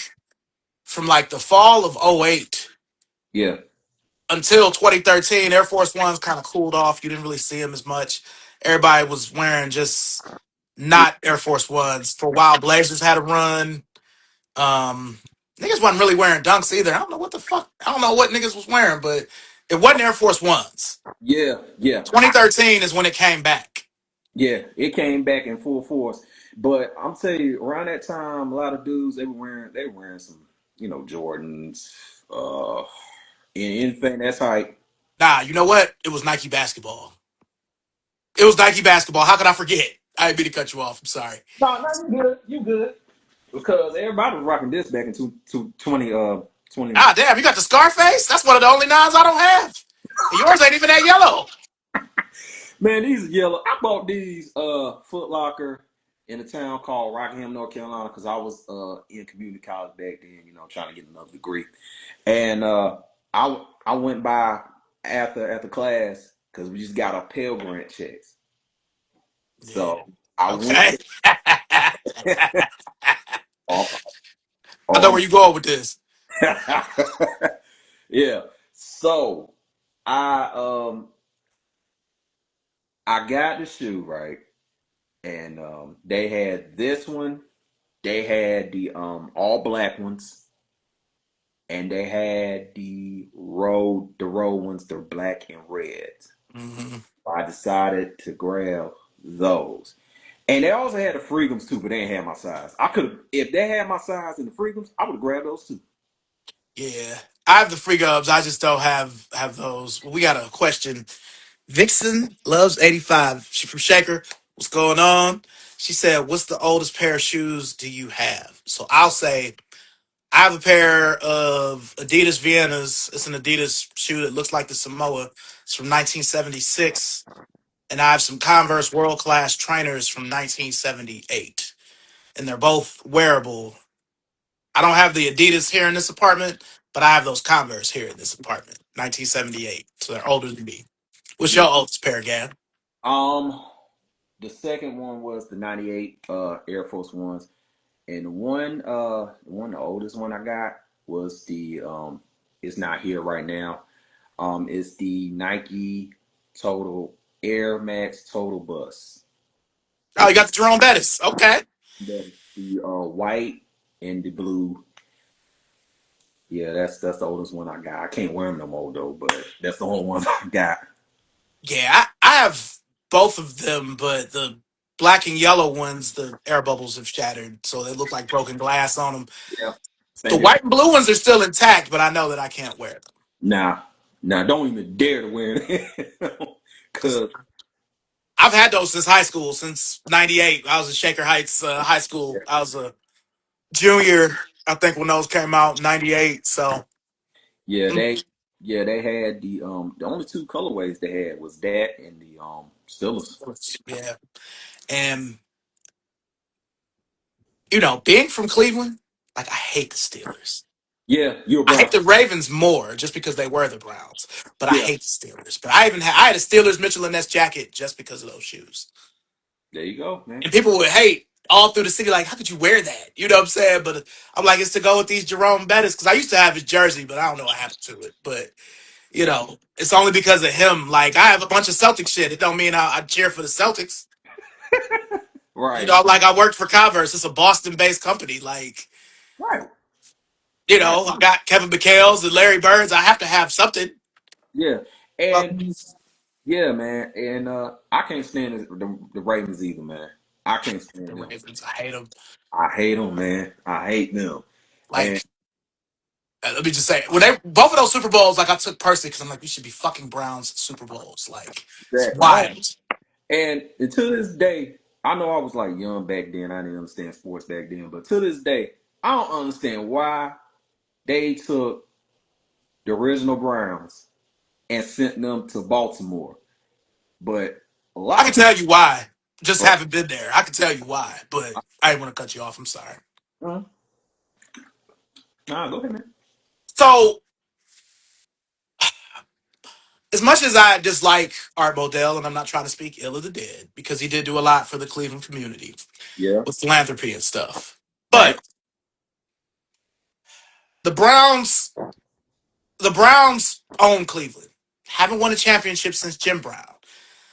from like the fall of '08 Yeah, until 2013, Air Force Ones kind of cooled off. You didn't really see them as much. Everybody was wearing just yeah, not Air Force Ones. For a while, Blazers had a run. Um, Niggas wasn't really wearing dunks either. I don't know what the fuck. I don't know what niggas was wearing, but it wasn't Air Force Ones. Yeah, yeah, 2013 is when it came back. yeah. It came back in full force. But I'm telling you, around that time, a lot of dudes they were wearing some, Jordans, anything that's hype. Nah, you know what? It was Nike basketball. It was Nike basketball. How could I forget? I didn't mean to cut you off. I'm sorry. No, no, you good, you good. Because everybody was rocking this back in 20. Ah, damn, you got the Scarface? That's one of the only nines I don't have. And yours ain't even that yellow. Man, these are yellow. I bought these Foot Locker in a town called Rockingham, North Carolina, because I was in community college back then, trying to get another degree. And I went by after class because we just got our Pell Grant checks. Yeah. So I went Okay. I off know on where you going with this. yeah. So I um I got the shoe right, and they had this one. They had the all black ones, and they had the road ones, they're black and red. Hmm. I decided to grab those. And they also had the Freegums too, but they didn't have my size. I could have, if they had my size in the Freegums, I would have grabbed those too. Yeah. I have the free gubs. I just don't have those. We got a question. Vixen loves 85. She from Shaker. What's going on? She said, "What's the oldest pair of shoes do you have?" So I'll say I have a pair of Adidas Viennas. It's an Adidas shoe that looks like the Samoa. It's from 1976. And I have some Converse World Class trainers from 1978. And they're both wearable. I don't have the Adidas here in this apartment, but I have those Converse here in this apartment. 1978. So they're older than me. What's Yeah. your oldest pair, Gam? Um, the second one was the '98 Air Force Ones, and the oldest one I got was it's not here right now. It's the Nike Total Air Max Total Bus. Oh, you It's got the Jerome Bettis. Okay. the white and the blue. Yeah, that's the oldest one I got. I can't wear them no more though, but that's the only one I got. Yeah, I have both of them, but the black and yellow ones, the air bubbles have shattered, so they look like broken glass on them. Yeah, The same here. white and blue ones are still intact, but I know that I can't wear them. Nah, nah, don't even dare to wear it. Because Cause I've had those since high school, since '98. I was in Shaker Heights High yeah, School. I was a junior, I think, when those came out in '98. So, yeah, mm, they had the only two colorways they had was that and the Steelers. yeah. And, being from Cleveland, like, I hate the Steelers. Yeah, you're a I hate Brown. the Ravens more just because they were the Browns, but I Yeah, hate the Steelers. But I had a Steelers Mitchell and Ness jacket just because of those shoes. there you go, man. And people would hate all through the city, like, how could you wear that? You know what I'm saying? But I'm like, it's to go with these Jerome Bettis because I used to have his jersey, but I don't know what happened to it. But it's only because of him. Like, I have a bunch of Celtic shit. It don't mean I cheer for the Celtics. Right, Like I worked for Converse. It's a Boston-based company. Like, right, right. I got Kevin McHale's and Larry Birds. I have to have something. Yeah, Well, and yeah, man, and I can't stand the Ravens either, man. I can't the stand them. Ravens, I hate them. I hate them, man. I hate them. And Like, let me just say, when they both of those Super Bowls, like I took personally because I'm like, we should be fucking Browns Super Bowls. Like, it's that right. wild. And to this day, I know I was like young back then. I didn't understand sports back then, but to this day, I don't understand why they took the original Browns and sent them to Baltimore. But a I lot can of people, tell you why. Just oh, haven't been there. I can tell you why, but I didn't want to cut you off. I'm sorry. uh, nah, go ahead, man. So, as much as I dislike Art Modell, and I'm not trying to speak ill of the dead because he did do a lot for the Cleveland community Yeah, with philanthropy and stuff, right. but the Browns, the Browns own Cleveland. Haven't won a championship since Jim Brown.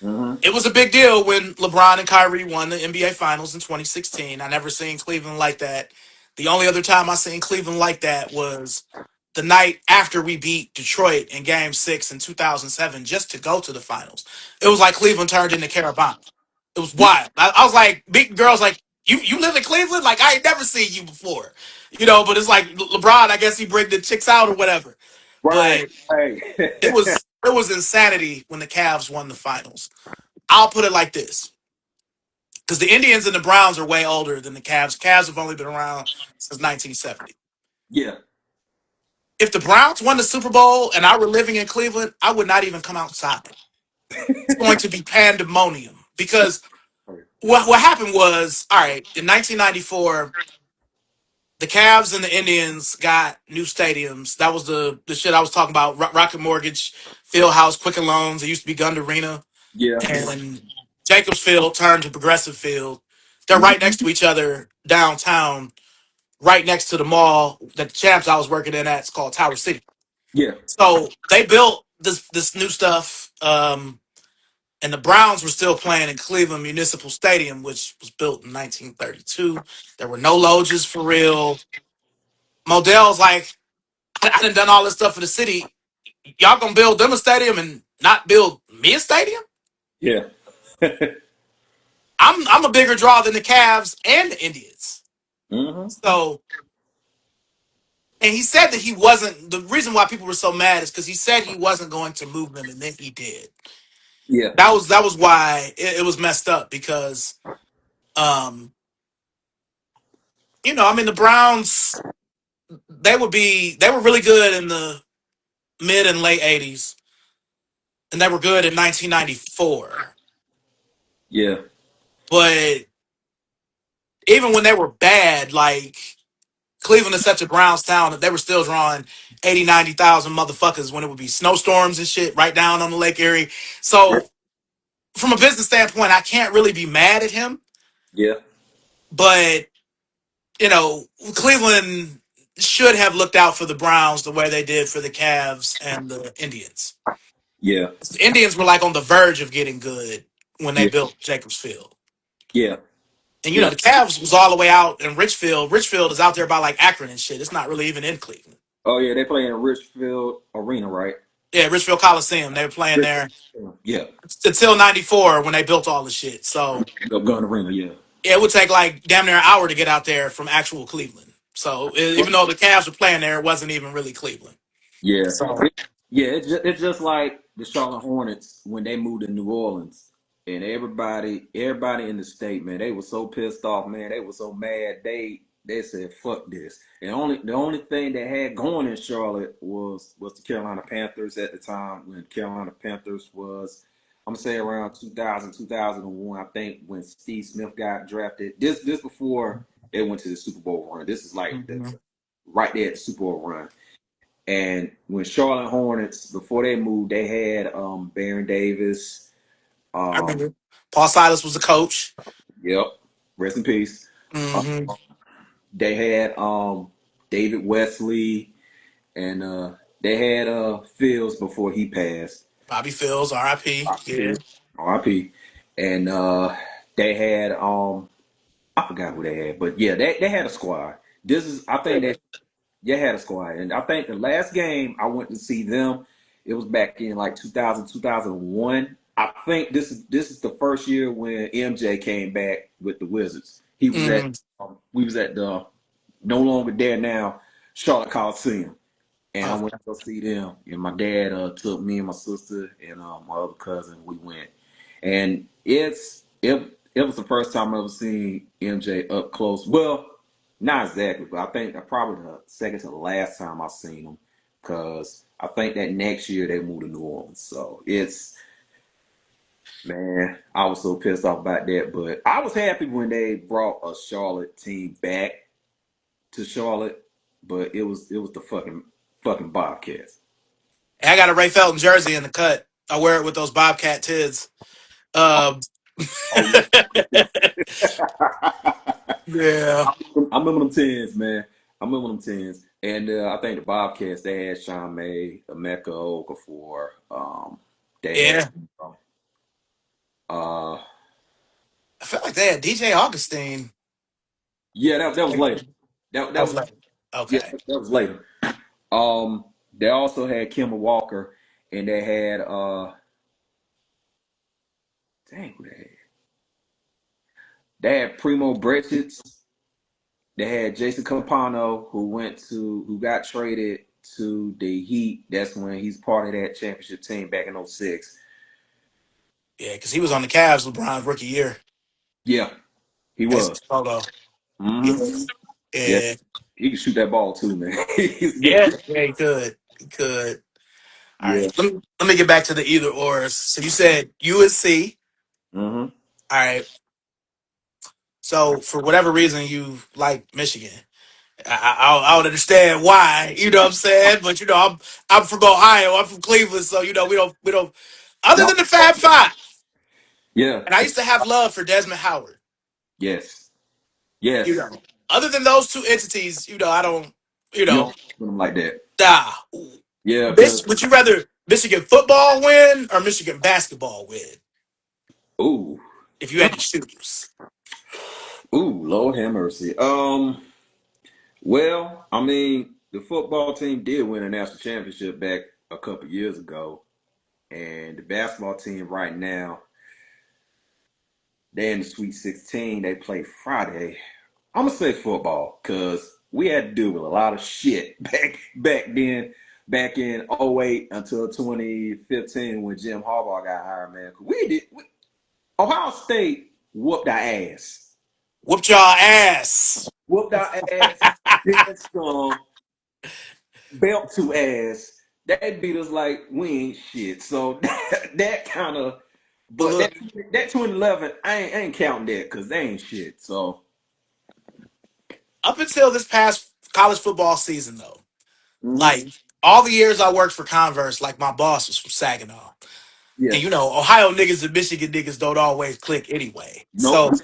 Mm-hmm. It was a big deal when LeBron and Kyrie won the NBA Finals in 2016. I never seen Cleveland like that The only other time I seen Cleveland like that was the night after we beat Detroit in Game 6 in 2007 just to go to the finals. It was like Cleveland turned into Carabana. It was wild. I was like, big girls like, you live in Cleveland? Like, I ain't never seen you before. But it's like LeBron, I guess he bring the chicks out or whatever. Right, But right. it was insanity when the Cavs won the finals. I'll put it like this. Because the Indians and the Browns are way older than the Cavs. Cavs have only been around since 1970. Yeah. If the Browns won the Super Bowl and I were living in Cleveland, I would not even come outside. It's going to be pandemonium because what happened was, all right, in 1994, the Cavs and the Indians got new stadiums. That was the shit I was talking about. Rocket Mortgage, Field House, Quicken Loans. It used to be Gund Arena, Yeah. and Jacobs Field turned to Progressive Field. They're Mhm. right next to each other downtown, right next to the mall that the champs I was working in at is called Tower City. Yeah. So they built this new stuff, and the Browns were still playing in Cleveland Municipal Stadium, which was built in 1932. There were no loges for real. Modell's like, I done all this stuff for the city. Y'all gonna build them a stadium and not build me a stadium? Yeah. I'm a bigger draw than the Cavs and the Indians. Hmm. So, and he said that he wasn't. The reason why people were so mad is because he said he wasn't going to move them, and then he did. Yeah. That was why it was messed up because, um, I mean, the Browns they were really good in the mid and late '80s, and they were good in 1994. Yeah. But even when they were bad, like Cleveland is such a Browns town that they were still drawing 80, 90,000 motherfuckers when it would be snowstorms and shit right down on the Lake Erie. Yeah. So from a business standpoint, I can't really be mad at him. Yeah. But, Cleveland should have looked out for the Browns the way they did for the Cavs and the Indians. Yeah. The Indians were like on the verge of getting good when they Yeah. built Jacobs Field. Yeah. And Yeah. the Cavs was all the way out in Richfield. Richfield is out there by like Akron and shit. It's not really even in Cleveland. Oh yeah, they play in Richfield Arena, right? Yeah, Richfield Coliseum. They were playing there Yeah. until '94 when they built all the shit. So Gun Arena, yeah. yeah, it would take like damn near an hour to get out there from actual Cleveland. So even though the Cavs were playing there, it wasn't even really Cleveland. Yeah. So Yeah, it's just like the Charlotte Hornets when they moved to New Orleans, and everybody in the state, man, they were so pissed off, man. They were so mad. They said, "Fuck this." And the only thing they had going in Charlotte was the Carolina Panthers at the time. When Carolina Panthers was, I'm gonna say around 2000 2001, I think, when Steve Smith got drafted. This before they went to the Super Bowl run. This is like mhm. right there at the Super Bowl run. And when Charlotte Hornets, before they moved, they had Baron Davis. I Um, remember Paul Silas was the coach. yep, rest in peace. Uh, Hmm. they had David Wesley, and they had Fields before he passed. Bobby Fields, R.I.P. Yeah, R.I.P. R.I.P. And they had I forgot who they had, but yeah, they had a squad. This is I think that Yeah, had a squad. And I think the last game I went to see them, it was back in like 2000, 2001. I think this is the first year when MJ came back with the Wizards. He was at hmm we was at the no longer there now Charlotte Coliseum, and I okay. went to go see them. And my dad took me and my sister and my other cousin. We went, and it was the first time I ever seen MJ up close. Well, not exactly, but I think probably the second to the last time I seen him, because I think that next year they moved to New Orleans. So it's man, I was so pissed off about that, but I was happy when they brought a Charlotte team back to Charlotte, but it was the fucking Bobcats. I got a Ray Felton jersey in the cut. I wear it with those Bobcat tids. Um, Oh yeah. yeah, I remember them tens, man. I remember them tens. And I think the Bobcats, they had Sean May, Emeka Okafor. They had yeah. uh I felt like they had DJ Augustine. yeah, that was later. That That was was later. yeah, Okay. that was later. They also had Kimber Walker, and they had dang, who they had? They had Primo Brečić. They had Jason Campano, who got traded to the Heat. That's when he's part of that championship team back in '06. Yeah, because he was on the Cavs LeBron's rookie year. Yeah, he Jason was. Photo. Yeah. Hmm. Yeah, Yeah. he can shoot that ball too, man. He's Yeah. good. Yeah, he could. He could. All Yeah. right. Let me get back to the either ors. So you said USC. Hmm. All right. So for whatever reason you like Michigan. I don't understand why, you know what I'm saying? But I'm from Ohio, I'm from Cleveland, so we don't other No. than the Fab Five. Yeah. And I used to have love for Desmond Howard. Yes. You Yes. know. Other than those two entities, I don't, you You don't know, put them like that. nah. Yeah, because Would you rather Michigan football win or Michigan basketball win ooh, if you had to choose? ooh, Lord have mercy. Well, I mean, the football team did win a national championship back a couple years ago, and the basketball team right now, they're in the Sweet 16. They play Friday. I'm gonna say football because we had to deal with a lot of shit back in '08 until 2015 when Jim Harbaugh got hired, man. Ohio State whooped our ass. Whooped y'all ass. Whooped our ass, then some, belt to ass. They beat us like we ain't shit. So that kind of, But but look, that 2011, I ain't counting that because they ain't shit. So up until this past college football season though, mhm. like all the years I worked for Converse, like my boss was from Saginaw. Yeah, And Ohio niggas and Michigan niggas don't always click anyway. nope, So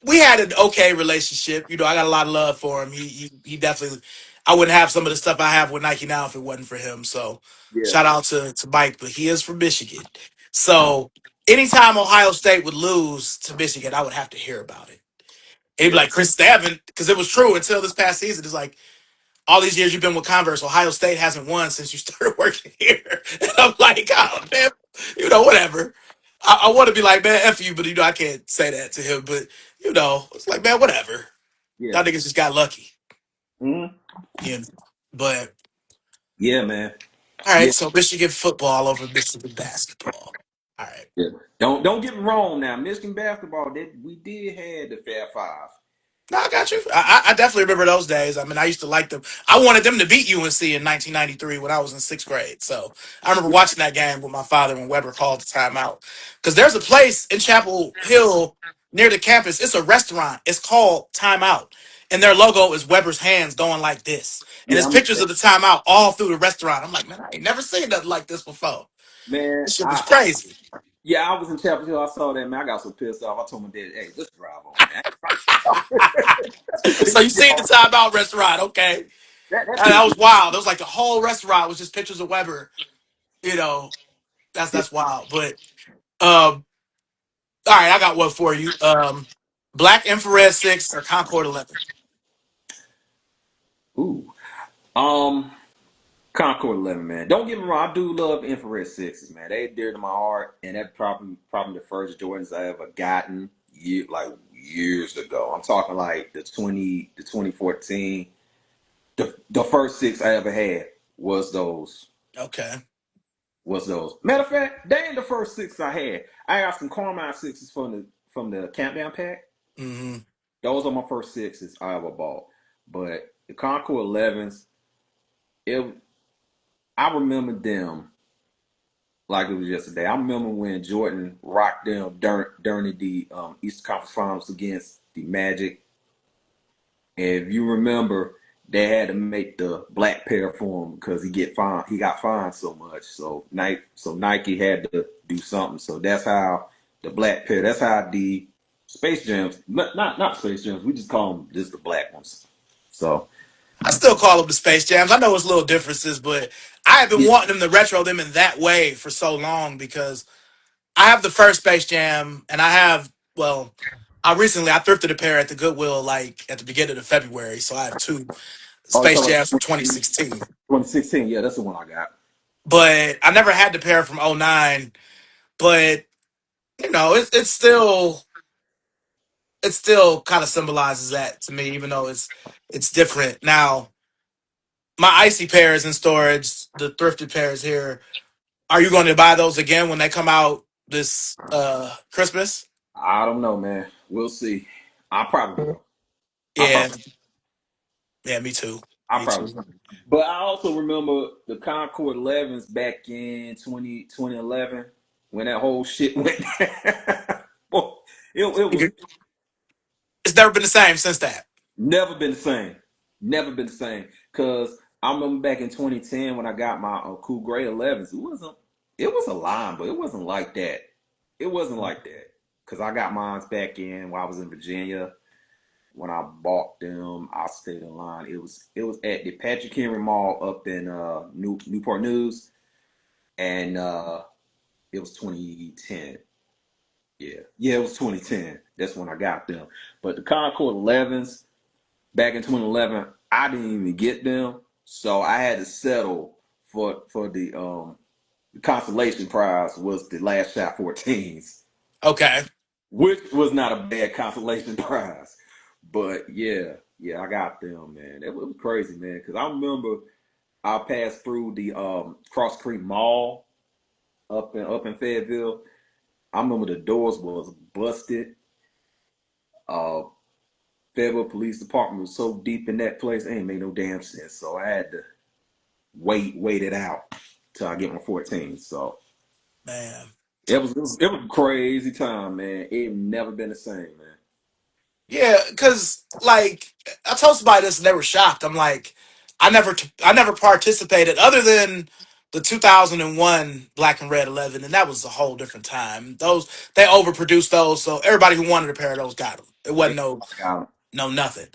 we had an okay relationship. I got a lot of love for him. He definitely I wouldn't have some of the stuff I have with Nike now if it wasn't for him. So yeah, shout out to Mike, but he is from Michigan. So anytime Ohio State would lose to Michigan, I would have to hear about it. And he'd be yeah, like, Chris Stavin, because it was true until this past season. It's like all these years you've been with Converse, Ohio State hasn't won since you started working here. And I'm like, oh man, whatever. I want to be like, man, F you, but I can't say that to him. But it's like, man, whatever. yeah, Y'all niggas just got lucky. mhm. You know. But Yeah, man, all yeah, right, so Michigan football over Michigan basketball. All right. yeah. Don't get me wrong now. Michigan basketball, we did have the Fab Five. No, I got you. I definitely remember those days. I mean, I used to like them. I wanted them to beat UNC in 1993 when I was in sixth grade. So I remember watching that game with my father when Weber called the timeout. Because there's a place in Chapel Hill near the campus. It's a restaurant. It's called Timeout. And their logo is Weber's hands going like this. And Yeah, there's pictures of the timeout all through the restaurant. I'm like, man, I ain't never seen nothing like this before. man. This shit was crazy. Yeah, I was in Chapel Hill. I saw that, man. I got so pissed off. I told my dad, "Hey, let's drive on, man." So you seen the Timeout restaurant, okay. That And that pissed me. was wild. It was like the whole restaurant was just pictures of Weber. You know, Yeah. that's wild. But all right, I got one for you. Black Infrared 6 or Concord 11. Ooh. Concord 11, man. Don't get me wrong. I do love infrared sixes, man. They dear to my heart, and that probably the first Jordans I ever gotten years ago. I'm talking like the 2014. The first six I ever had was those. Okay. Was those. Matter of fact, they ain't the first six I had. I got some Carmine sixes from the countdown pack. Mm-hmm. Those are my first sixes I ever bought. But the Concord 11s, it I remember them like it was yesterday. I remember when Jordan rocked them during the Eastern Conference Finals against the Magic. And if you remember, they had to make the black pair for him because he got fined so much. So Nike had to do something. So that's how the black pair. That's how the Space Jams, not Space Jams. We just call them just the black ones. So I still call them the Space Jams. I know it's little differences, but I have been yeah, wanting them to retro them in that way for so long because I have the first Space Jam and I have, well, I thrifted a pair at the Goodwill like at the beginning of February, so I have two Oh, you Space talking Jams from about 2016. 2016? Yeah, that's the one I got. But I never had the pair from '09. But it still kind of symbolizes that to me, even though it's different. Now, my icy pairs in storage, the thrifted pairs here, are you going to buy those again when they come out this Christmas? I don't know, man. We'll see. I probably will. I Yeah, probably, yeah, me too. I Me probably too. will. But I also remember the Concord 11s back in 2011 when that whole shit went down. Boy, it was It's never been the same since that. never been the same. Never been the same. Cause I remember back in 2010 when I got my cool gray 11s. It was a line, but it wasn't like that. It wasn't like that. Cause I got mine back in while I was in Virginia. When I bought them, I stayed in line. It was at the Patrick Henry Mall up in Newport News, and it was 2010. Yeah, it was 2010. That's when I got them. But the Concord 11s back in 2011, I didn't even get them, so I had to settle for the consolation prize was the Last Shot 14s, Okay, which was not a bad consolation prize. But yeah, I got them, man. It was crazy, man. Because I remember I passed through the Cross Creek Mall up in Fayetteville. I remember the doors was busted. Uh, Fayetteville Police Department was so deep in that place, it ain't made no damn sense. So I had to wait it out till I get my 14. So man. it was a crazy time, man. It never been the same, man. Yeah, because like I told somebody this and they were shocked. I'm like, I never participated other than the 2001 Black and Red 11, and that was a whole different time. Those they overproduced those, so everybody who wanted a pair of those got them. It wasn't I got 'em. no nothing.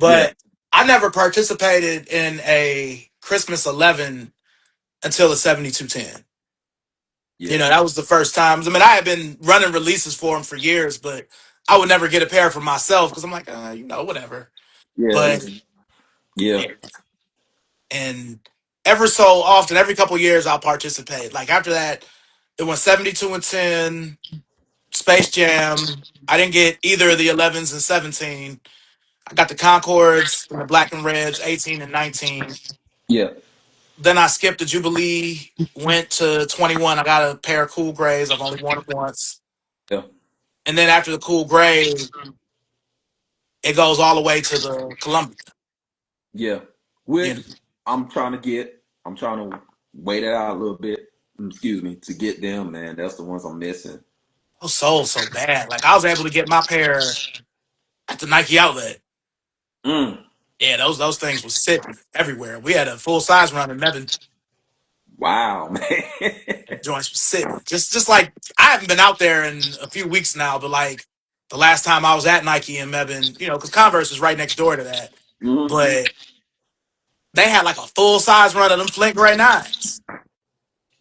Yeah, But I never participated in a Christmas 11 until the 7210. yeah, That was the first time. I mean, I had been running releases for them for years, but I would never get a pair for myself because I'm like, whatever. yeah, But yeah, yeah, and ever so often, every couple years, I'll participate. Like after that, it went 72 and 10, Space Jam. I didn't get either of the 11s and 17. I got the Concords and the Black and Reds, 18 and 19. yeah, Then I skipped the Jubilee, went to 21. I got a pair of Cool Grays. I've only worn them once. yeah, And then after the Cool Gray, it goes all the way to the Columbia. yeah. You Which know, I'm trying to get. I'm trying to wait it out a little bit. Excuse me, to get them, man. That's the ones I'm missing. those sold so bad. Like I was able to get my pair at the Nike outlet. Mm, Yeah, those things was sitting everywhere. We had a full size run in Mebane. wow, man. The joints was sitting. Just like I haven't been out there in a few weeks now, but like the last time I was at Nike in Mebane, because Converse is right next door to that. Mhm. But they had like a full size run of them Flint Gray nines.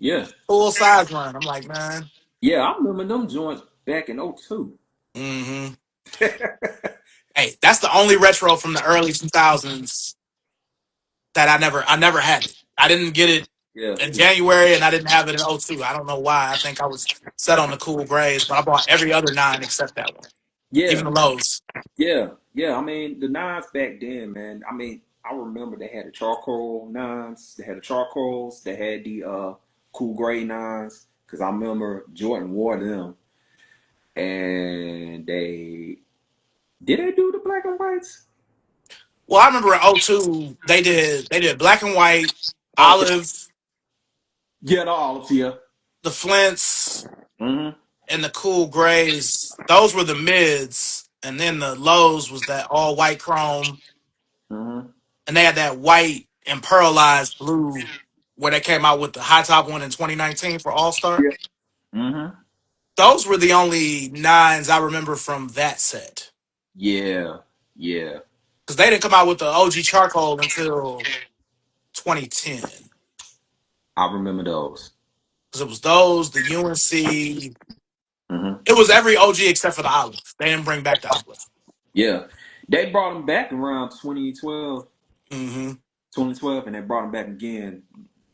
Yeah, Full size run. I'm like, man. yeah. I remember them joints back in '02. Mm-hmm. Hey, that's the only retro from the early 2000s that I never had it. I didn't get it Yeah, in January and I didn't have it in '02. I don't know why. I think I was set on the cool grays, but I bought every other nine except that one. Even yeah, the lows. yeah, yeah. I mean, the nines back then, man. I mean, I remember they had the charcoal nines. They had the charcoals. They had the cool gray nines. Cause I remember Jordan wore them, and they do the black and whites. Well, I remember in '02 they did black and white, Okay, olive, yeah, the olives, yeah. the flints, Mm-hmm. and the cool grays. Those were the mids, and then the lows was that all white chrome, Mm-hmm. and they had that white and pearlized blue where they came out with the high top one in 2019 for All Star. Yeah. Mm-hmm. Those were the only nines I remember from that set Yeah. Yeah. because they didn't come out with the OG charcoal until 2010. I remember those. Because it was those, the UNC, Mm-hmm. It was every OG except for the olive. They didn't bring back the olive. Yeah, they brought them back around 2012, Hmm. 2012, and they brought them back again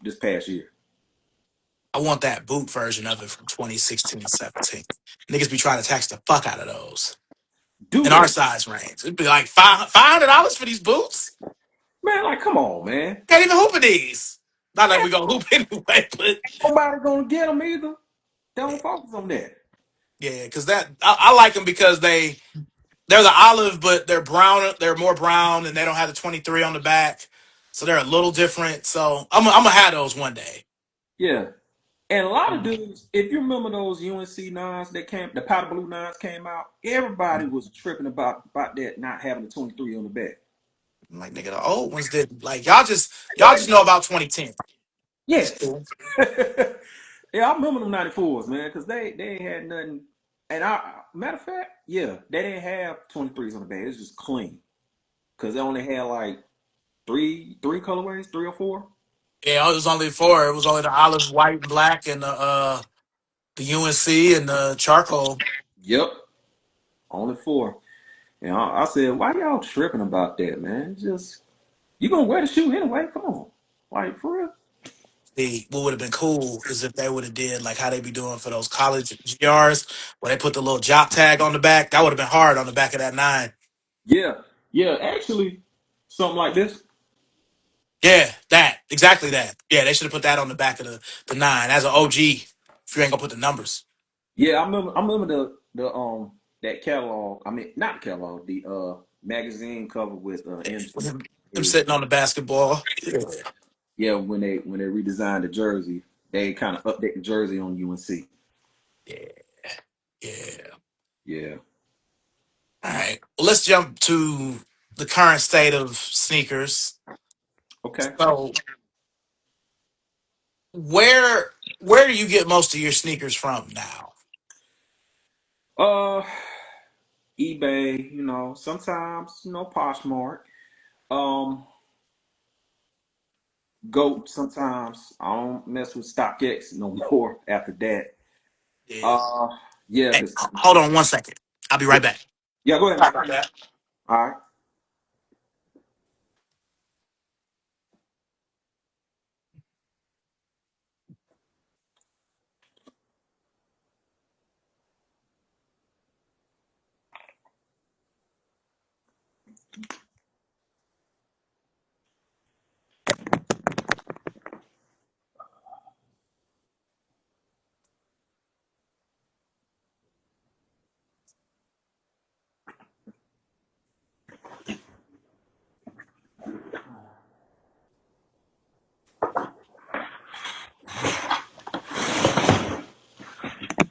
this past year. I want that boot version of it from 2016 and 17. Niggas be trying to tax the fuck out of those Do in our they? size range. It'd be like $500 for these boots. Man, like, come on, man. Can't even hoop in these. Not like we gonna hoop anyway, but Nobody gonna get them either. yeah, Don't focus on that. yeah, because I like them because they're the olive, but they're brown. They're more brown, and they don't have the 23 on the back, so they're a little different. So I'm gonna have those one day. Yeah. And a lot of dudes, if you remember those UNC nines that came, the powder blue nines came out, everybody was tripping about that not having the 23 on the back. I'm like, nigga, the old ones did. Like y'all just know about 2010. It's Yes. cool. Yeah, I remember them 94s, man, because they ain't had nothing. And matter of fact, yeah, they didn't have 23s on the back. It was just clean. Because they only had like three colorways, three or four. Yeah, it was only four. It was only the olive, white, and black, and the UNC and the charcoal. Yep, only four. And I said, why y'all tripping about that, man? It's just you gonna wear the shoe anyway. Come on, like for real. See, what would have been cool is if they would have did like how they be doing for those college GRs, where they put the little jock tag on the back. That would have been hard on the back of that nine. Yeah, yeah. Actually, something like this. Yeah, that exactly that. Yeah, they should have put that on the back of the nine as an OG. If you ain't gonna put the numbers, Yeah, I remember. I remember the that catalog. I mean, not the catalog. The magazine cover with with MJ. him sitting on the basketball. Yeah, Yeah, when they redesigned the jersey, they kind of update the jersey on UNC. yeah, yeah. Yeah. All right, well, let's jump to the current state of sneakers. Okay. So, where where do you get most of your sneakers from now? Uh, eBay. Sometimes Poshmark. Um, Goat. Sometimes I don't mess with StockX no more after that. Yeah. Uh, yeah, Hey, cause hold on one second. I'll be right back. yeah. Go ahead, Sorry man. about that. All right.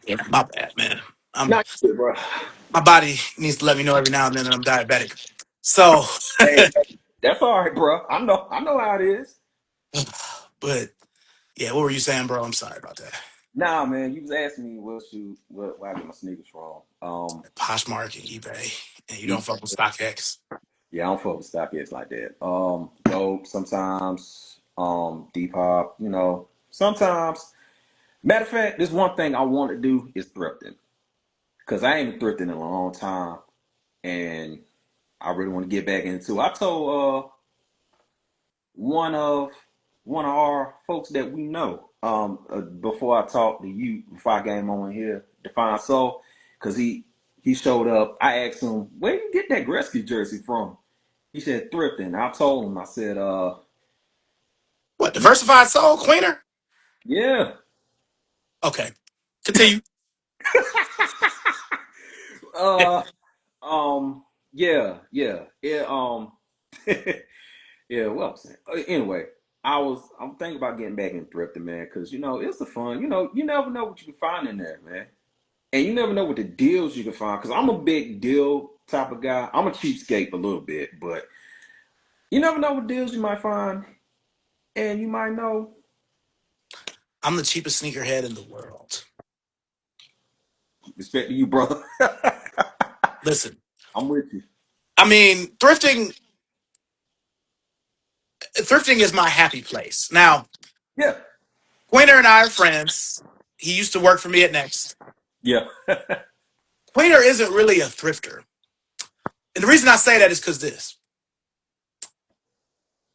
Yeah, my bad, man. I'm Not good, bro. my body needs to let me know every now and then that I'm diabetic. So, Hey, that's all right, bro. I know. I know how it is. but yeah, what were you saying, bro? I'm sorry about that. Nah, man. You was asking me where I get my sneakers from. Poshmark and eBay, and you don't E- fuck with StockX. yeah, I don't fuck with StockX like that. Dope sometimes. Depop. Sometimes. Matter of fact, this one thing I want to do is thrifting because I ain't been thrifting in a long time, and I really want to get back into. I told one of one of our folks that we know before I talked to you before I came on here, Define Soul, because he showed up. I asked him, where you get that Gretzky jersey from? He said thrifting. I told him, I said, What, you diversified soul, Queener? yeah. Okay, continue. uh yeah, yeah. Yeah, what I'm saying. Anyway, I'm thinking about getting back in thrifting, man, because it's the fun. You never know what you can find in there, man. And you never know what the deals you can find. Because I'm a big deal type of guy. I'm a cheapskate a little bit, but you never know what deals you might find. And you might know. I'm the cheapest sneakerhead in the world. Respect to you, brother. Listen, I'm with you. I mean, thrifting is my happy place. Now, Yeah. Queener and I are friends. He used to work for me at Next. Yeah. Queener isn't really a thrifter. And the reason I say that is because this.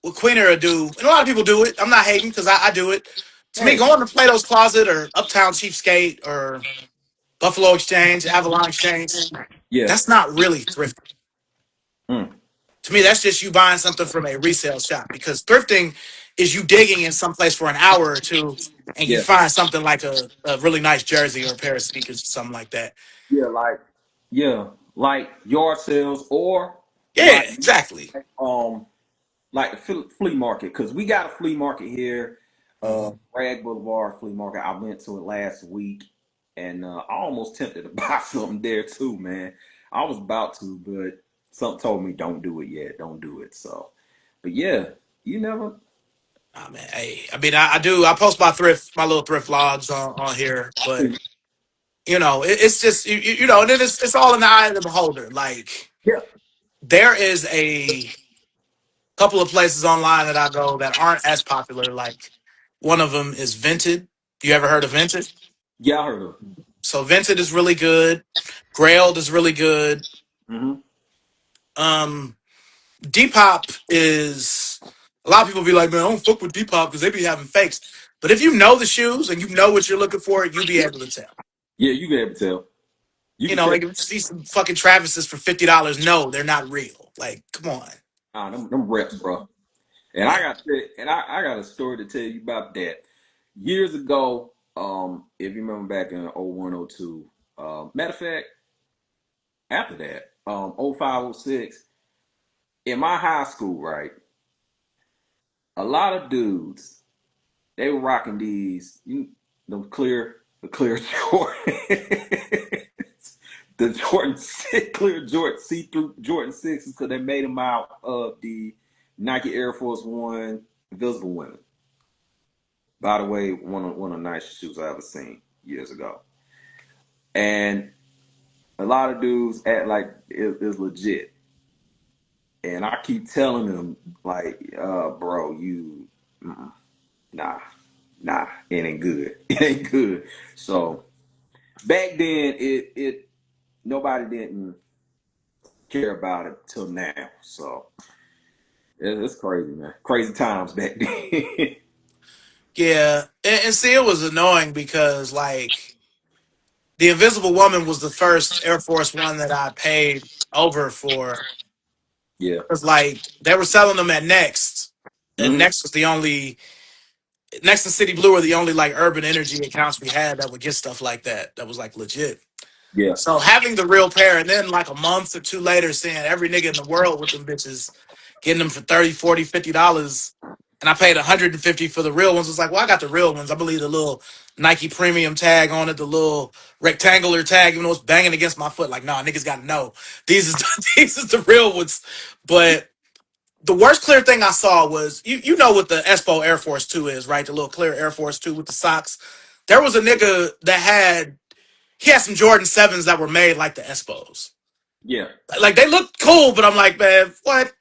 What Queener will do, and a lot of people do it. I'm not hating because I do it. To me, Hey, going to Plato's Closet or Uptown Cheapskate or Buffalo Exchange, Avalon Exchange, yeah. that's not really thrifting. Mm, To me, that's just you buying something from a resale shop because thrifting is you digging in some place for an hour or two and you yeah. find something like a really nice jersey or a pair of sneakers or something like that. Yeah, like yard sales or Yeah, like exactly. um like the flea market because we got a flea market here, Hmm. Bragg Boulevard Flea Market. I went to it last week, and I almost tempted to buy something there too, man. I was about to, but something told me don't do it yet, don't do it. So, but yeah, you never. Oh, man, hey, I mean, I do. I post my thrift, my little thrift vlogs on here, but it's just and then it's all in the eye of the beholder. Like Yeah, there is a couple of places online that I go that aren't as popular. Like one of them is Vinted. You ever heard of Vinted? yeah, I heard of. So Vinted is really good. Grailed is really good. Mm-hmm. Um, Depop is a lot of people be like, man, I don't fuck with Depop because they be having fakes. But if you know the shoes and you know what you're looking for, you'll be able to tell. Yeah, you can able to tell. You can tell. Like if you see some fucking Travises for $50, no, they're not real. Like, come on. Them reps, bro. And Yeah. I got a story to tell you about that. Years ago, if you remember back in '01, '02, matter of fact, after that, '05, '06, in my high school, right, a lot of dudes, they were rocking these, the clear Jordan, the Jordan 6, clear Jordan, see-through Jordan 6s, because they made them out of the Nike Air Force One Invisible Women. By the way, one of the nicest shoes I ever seen years ago. And a lot of dudes act like it's legit. And I keep telling them, like, bro, nah, nah, it ain't good. It ain't good. So back then, it nobody didn't care about it till now. So it's crazy, man. Crazy times back then. Yeah. And see, it was annoying because, like, the Invisible Woman was the first Air Force One that I paid over for. Yeah. Because, like, they were selling them at Next. And Hmm. Next and City Blue are the only, like, urban energy accounts we had that would get stuff like that. That was, like, legit. Yeah. So having the real pair and then like a month or two later seeing every nigga in the world with them bitches getting them for 30, 40, $50 and I paid 150 for the real ones. It's like, well, I got the real ones. I believe the little Nike premium tag on it, the little rectangular tag, even though it's banging against my foot. Like, nah, niggas gotta know. These is these is the real ones. But the worst clear thing I saw was you know what the Espo Air Force 2 is, right? The little clear Air Force 2 with the socks. There was a nigga that he had some Jordan 7s that were made like the Espos. Yeah. Like they looked cool, but I'm like, man, what?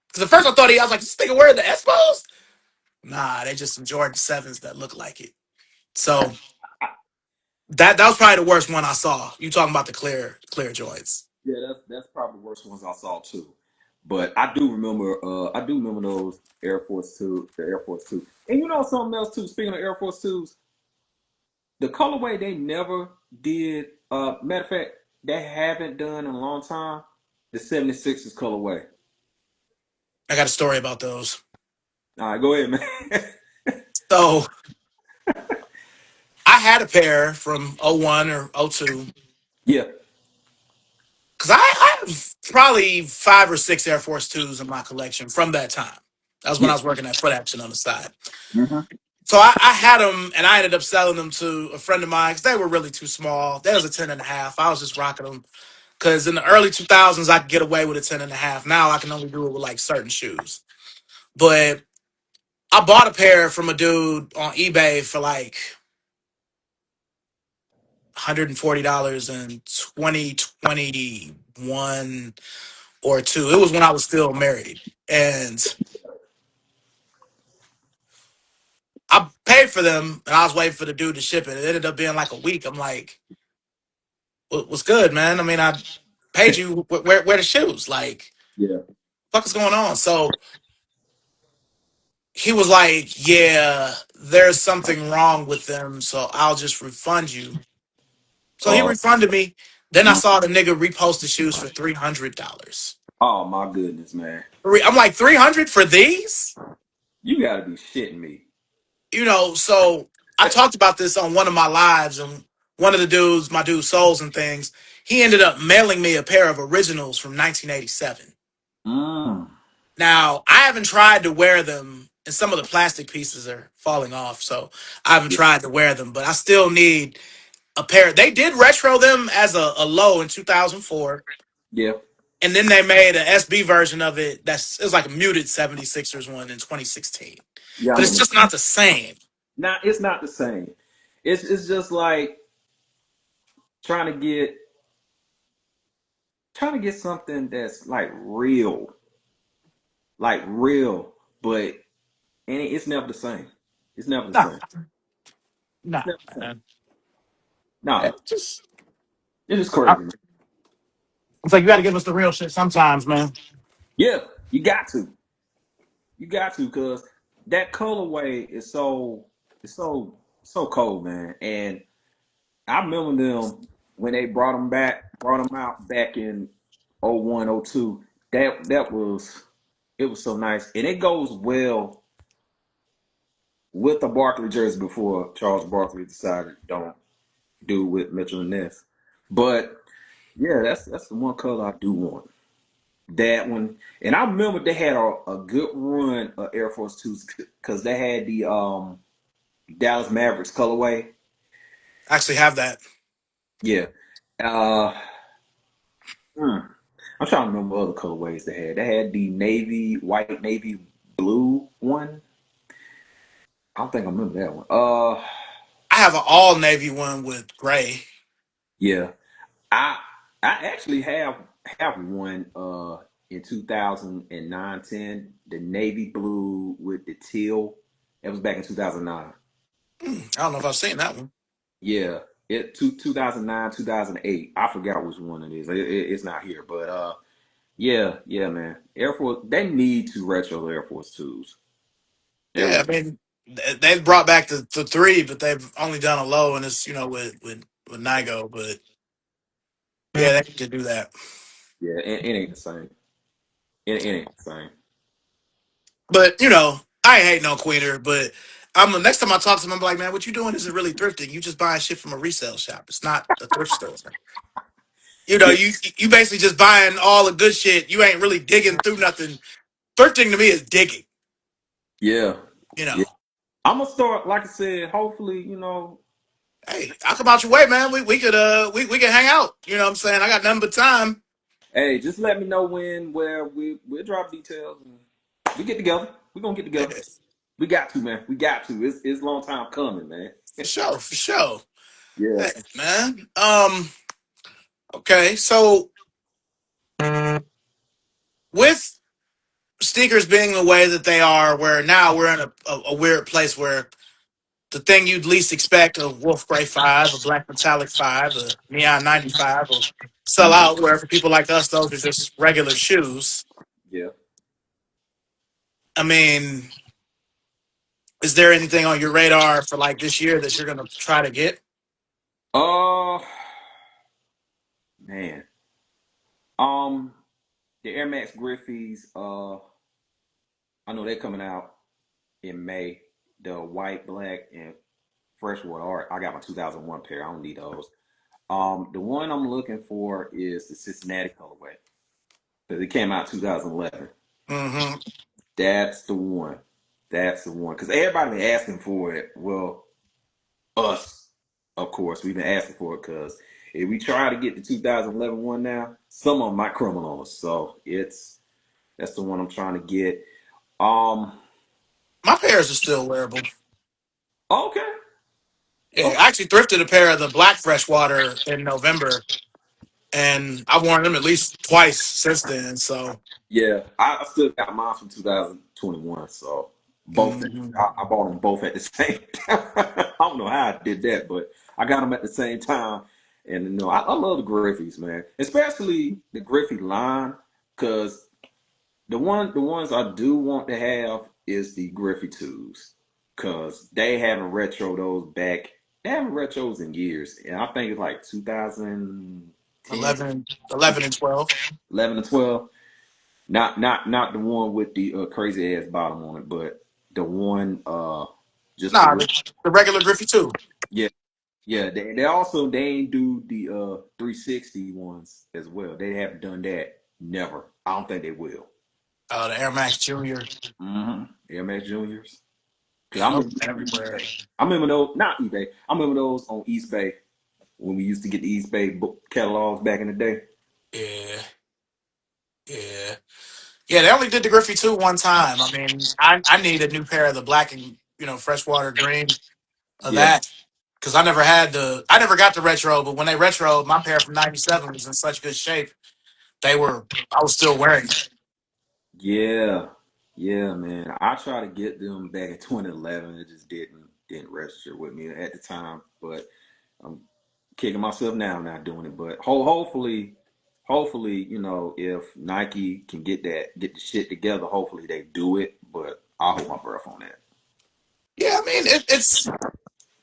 Because at first I thought I was like, this nigga wearing the Espos? Nah, they just some Jordan 7s that look like it. So that was probably the worst one I saw. You talking about the clear joints. Yeah, that's probably the worst ones I saw too. But I do remember those Air Force Two, the Air Force Two. And you know something else too, speaking of Air Force Twos, the colorway they never did, matter of fact, they haven't done in a long time, the 76ers colorway. I got a story about those. All right, go ahead, man. So I had a pair from '01 or '02. Yeah, Because I have probably 5 or 6 Air Force 2s in my collection from that time. That was when yeah. I was working at Foot Action on the side. Hmm. So I had them and I ended up selling them to a friend of mine because they were really too small. They was a 10 and a half. I was just rocking them because in the early 2000s I could get away with a 10 and a half. Now I can only do it with like certain shoes. But I bought a pair from a dude on eBay for like $140 in 2021 or two. It was when I was still married. And I paid for them and I was waiting for the dude to ship it. It ended up being like a week. I'm like, What's good, man? I mean, I paid you. Where the shoes? Like, Yeah. fuck is going on? So he was like, "Yeah, there's something wrong with them, so I'll just refund you." So he Uh, refunded me. Then I mm, saw the nigga repost the shoes for $300. oh my goodness, man. I'm like, 300 for these? You gotta be shitting me. So I talked about this on one of my lives, and one of the dudes, my dude Souls and Things, he ended up mailing me a pair of originals from 1987. Mm. Now, I haven't tried to wear them, and some of the plastic pieces are falling off, so I haven't Yeah. tried to wear them, but I still need a pair. They did retro them as a low in 2004, Yeah. and then they made a SB version of it it's like a muted 76ers one in 2016. Yeah, I But it's remember. just not the same. Now it's not the same. It's just like trying to get trying to get something that's like real, but and it's never the same. It's never the Nah, same. It's nah, never the same. man. No, It's just, it's just crazy, man. it's like you got to give us the real shit sometimes, man. Yeah, you got to. You got to, cause that colorway is so cold, man. And I remember them when they brought them out back in '01, '02. That was it was so nice, and it goes well with the Barkley jersey before Charles Barkley decided don't do with Mitchell and Ness. But yeah, that's the one color I do want. That one, and I remember they had a good run of Air Force Twos because they had the Dallas Mavericks colorway. I actually have that. Yeah, uh, hmm, I'm trying to remember other colorways they had. They had the white navy blue one. I don't think I remember that one. I have an all navy one with gray. Yeah, I I actually have one in 2009 10, the navy blue with the teal. It was back in 2009. I don't know if I've seen that one. Yeah, 2009 2008. I forgot which one it is. It's not here, but yeah, man. Air Force they need to retro the Air Force twos. They Yeah, really, I mean, they've brought back the three, but they've only done a low, and it's with Nigo. But yeah, they need to do that. yeah, it ain't the same. It ain't the same. But I ain't hating on Queener, but I'm the next time I talk to him, I'm like, man, what you doing isn't really thrifting. You just buying shit from a resale shop. It's not a thrift store. Yeah, You basically just buying all the good shit. You ain't really digging through nothing. Thrifting to me is digging. yeah, You yeah. know, I'm gonna start, like I said. Hopefully, hey, I'll come out your way, man. We could we can hang out. You know what I'm saying? I got nothing but time. hey, just let me know where we'll drop details and we get together. We gonna get Yeah, together. We got to, man. We got to. It's a long time coming, man. for sure, for sure. Yeah. Hey, man. Okay, so with sneakers being the way that they are, where now we're in a weird place where the thing you'd least expect, a Wolf Gray 5, a Black Metallic 5, a Neon 95 will sell Mhm. out, where for people like us, those are just regular shoes. Yeah. I mean, is there anything on your radar for like this year that you're going to try to get? Oh man. Um, the Air Max Griffies. I know they're coming out in May. The white, black, and freshwater art. I got my 2001 pair. I don't need those. The one I'm looking for is the Cincinnati colorway because it came out 2011. Mm-hmm. That's the one. That's the one. Because everybody been asking for it. Well, us, of course, we've been asking for it because if we try to get the 2011 one now, some of them might crumble on us. So that's the one I'm trying to get. Um, My pairs are still wearable. okay, Yeah, okay, I actually thrifted a pair of the black freshwater in November, and I've worn them at least twice since then. So, yeah. I still got mine from 2021. So both, mhm. I bought them both at the same time. I don't know how I did that, but I got them at the same time. And I love the Griffies, man, especially the Griffey line, because the ones I do want to have is the Griffey twos, because they haven't retro those back. They haven't retros in years, and I think it's like 2010, 11 and 12. 11 and 12. Not the one with the crazy ass bottom on it, but the one just the Nah, the regular Griffey too. yeah. Yeah, they also they ain't do the 360 ones as well. They haven't done that. Never. I don't think they will. The Air Max Junior. Mm-hmm. Air Max Juniors. Cause Yeah, I those remember are eBay. everywhere. I remember those, not eBay. I remember those on East Bay when we used to get the East Bay book catalogs back in the day. Yeah, yeah, yeah. They only did the Griffey two one time. I mean, I need a new pair of the black and freshwater green of Yeah. that because I never got the retro, but when they retro, my pair from '97 was in such good shape. I was still wearing them. Yeah. Yeah, man. I tried to get them back in 2011. It just didn't register with me at the time. But I'm kicking myself now not doing it. But hopefully, if Nike can get the shit together, hopefully they do it. But I'll hold my breath on that. Yeah, I mean,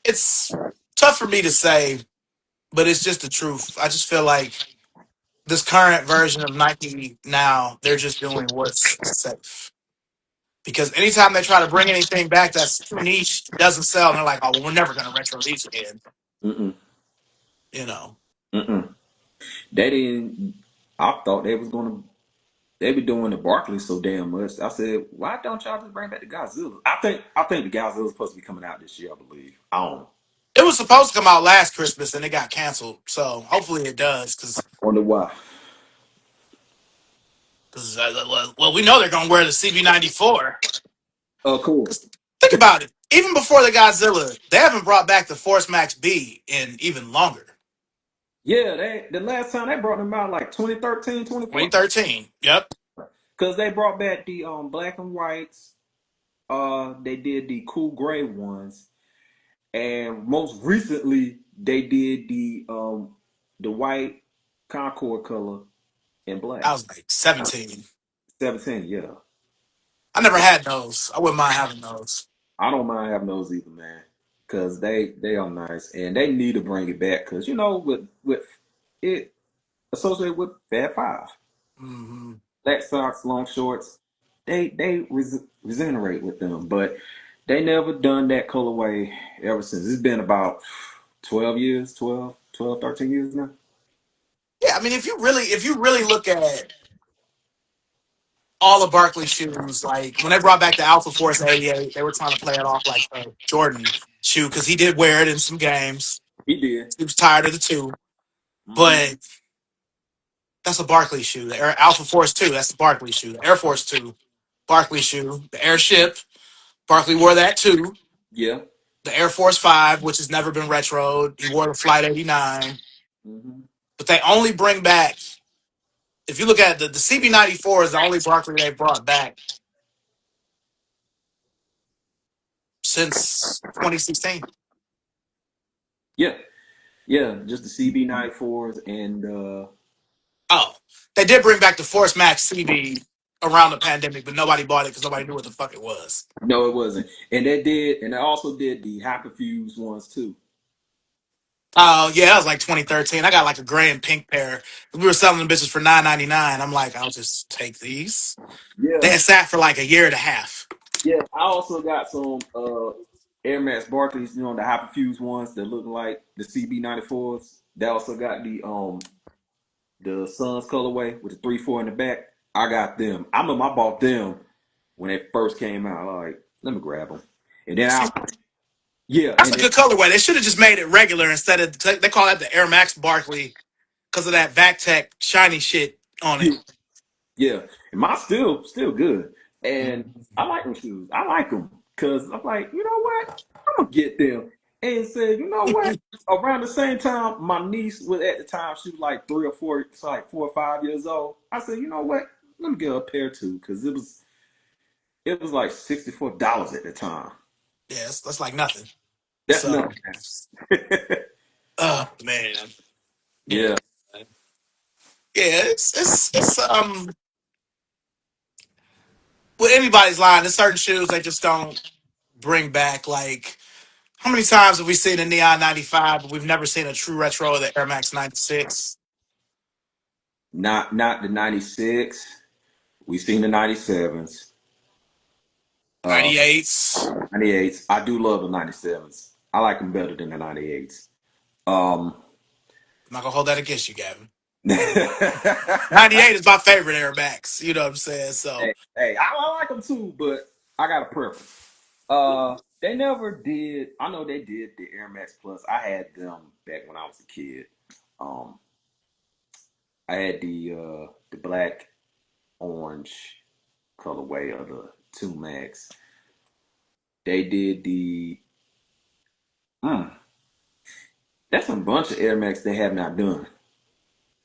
it's tough for me to say, but it's just the truth. I just feel like this current version of Nike now, they're just doing what's safe. Because anytime they try to bring anything back that's too niche, doesn't sell, and they're like, "Oh, well, we're never going to retro these again." Mm-mm, You know. mm-mm. They didn't. I thought they was gonna. They be doing the Barkley so damn much. I said, why don't y'all just bring back the Godzilla? I think the Godzilla's supposed to be coming out this year. I believe. I don't It was supposed to come out last Christmas, and it got canceled. So hopefully it does, wonder why. well, we know they're going to wear the CB94. Cool. Because think about it. Even before the Godzilla, they haven't brought back the Force Max B in even longer. Yeah, the last time they brought them out like 2013, 2014. 2013. Yep. Because they brought back the black and whites. They did the cool gray ones, and most recently they did the white Concord color in I black. was like 17. 17, yeah. I never had those. I wouldn't mind having those. I don't mind having those either, man, because they are nice and they need to bring it back because with it associated with Fab Five, Hmm. black socks, long shorts, regenerate with them, but they never done that colorway ever since. It's been about 12 years, 13 years now. Yeah, I mean, if you really look at all of Barkley's shoes, like when they brought back the Alpha Force '88, they were trying to play it off like a Jordan shoe because he did wear it in some games. He did. He was tired of the two, Hmm. but that's a Barkley shoe. The Air Alpha Force 2, that's the Barkley shoe. The Air Force 2, Barkley shoe. The Airship, Barkley wore that too. Yeah. The Air Force 5, which has never been retroed. He wore the Flight 89. Hmm. But they only bring back, if you look at the CB94 is the only Barkley they brought back since 2016. Yeah. Yeah. Just the CB94s and Oh, they did bring back the Force Max CB around the pandemic, but nobody bought it because nobody knew what the fuck it was. no, it wasn't. And they also did the high confused ones too. Oh yeah, that was like 2013. I got like a gray and pink pair. We were selling them bitches for $9.99. I'm like, I'll just take these. They Yeah. had sat for like a year and a half. Yeah. I also got some Air Max Barclays, the high confused ones that look like the CB94s. They also got the Suns colorway with the 3-4 in the back. I got them. I remember I bought them when they first came out. Like, let me grab them. And then See, yeah, that's and a then good colorway. They should have just made it regular instead of they call that the Air Max Barkley because of that VacTech shiny shit on it. yeah, and my still good. And I like them shoes. I like them because I'm like, you know what? I'm gonna get them. And said, you know what? Around the same time, my niece was at the time she was like 3 or 4, so like 4 or 5 years old. I said, you know what? Let me get her a pair too because it was like $64 at the time. Yeah, that's like nothing. That's So, nothing. oh man. Yeah. Yeah. Yeah, it's with anybody's line, there's certain shoes they just don't bring back. Like, how many times have we seen a Neon 95, but we've never seen a true retro of the Air Max 96? Not the 96. We seen the 97s. 98s. 98s. I do love the 97s. I like them better than the 98s. Um, I'm not gonna hold that against you, Gavin. hey, 98 is my favorite Air Max. You know what I'm saying? So, hey, I like them too, but I got a preference. They never did. I know they did the Air Max Plus. I had them back when I was a kid. Um, I had the black orange colorway of the 2 Max. They did the mm, that's a bunch of Air Max they have not done.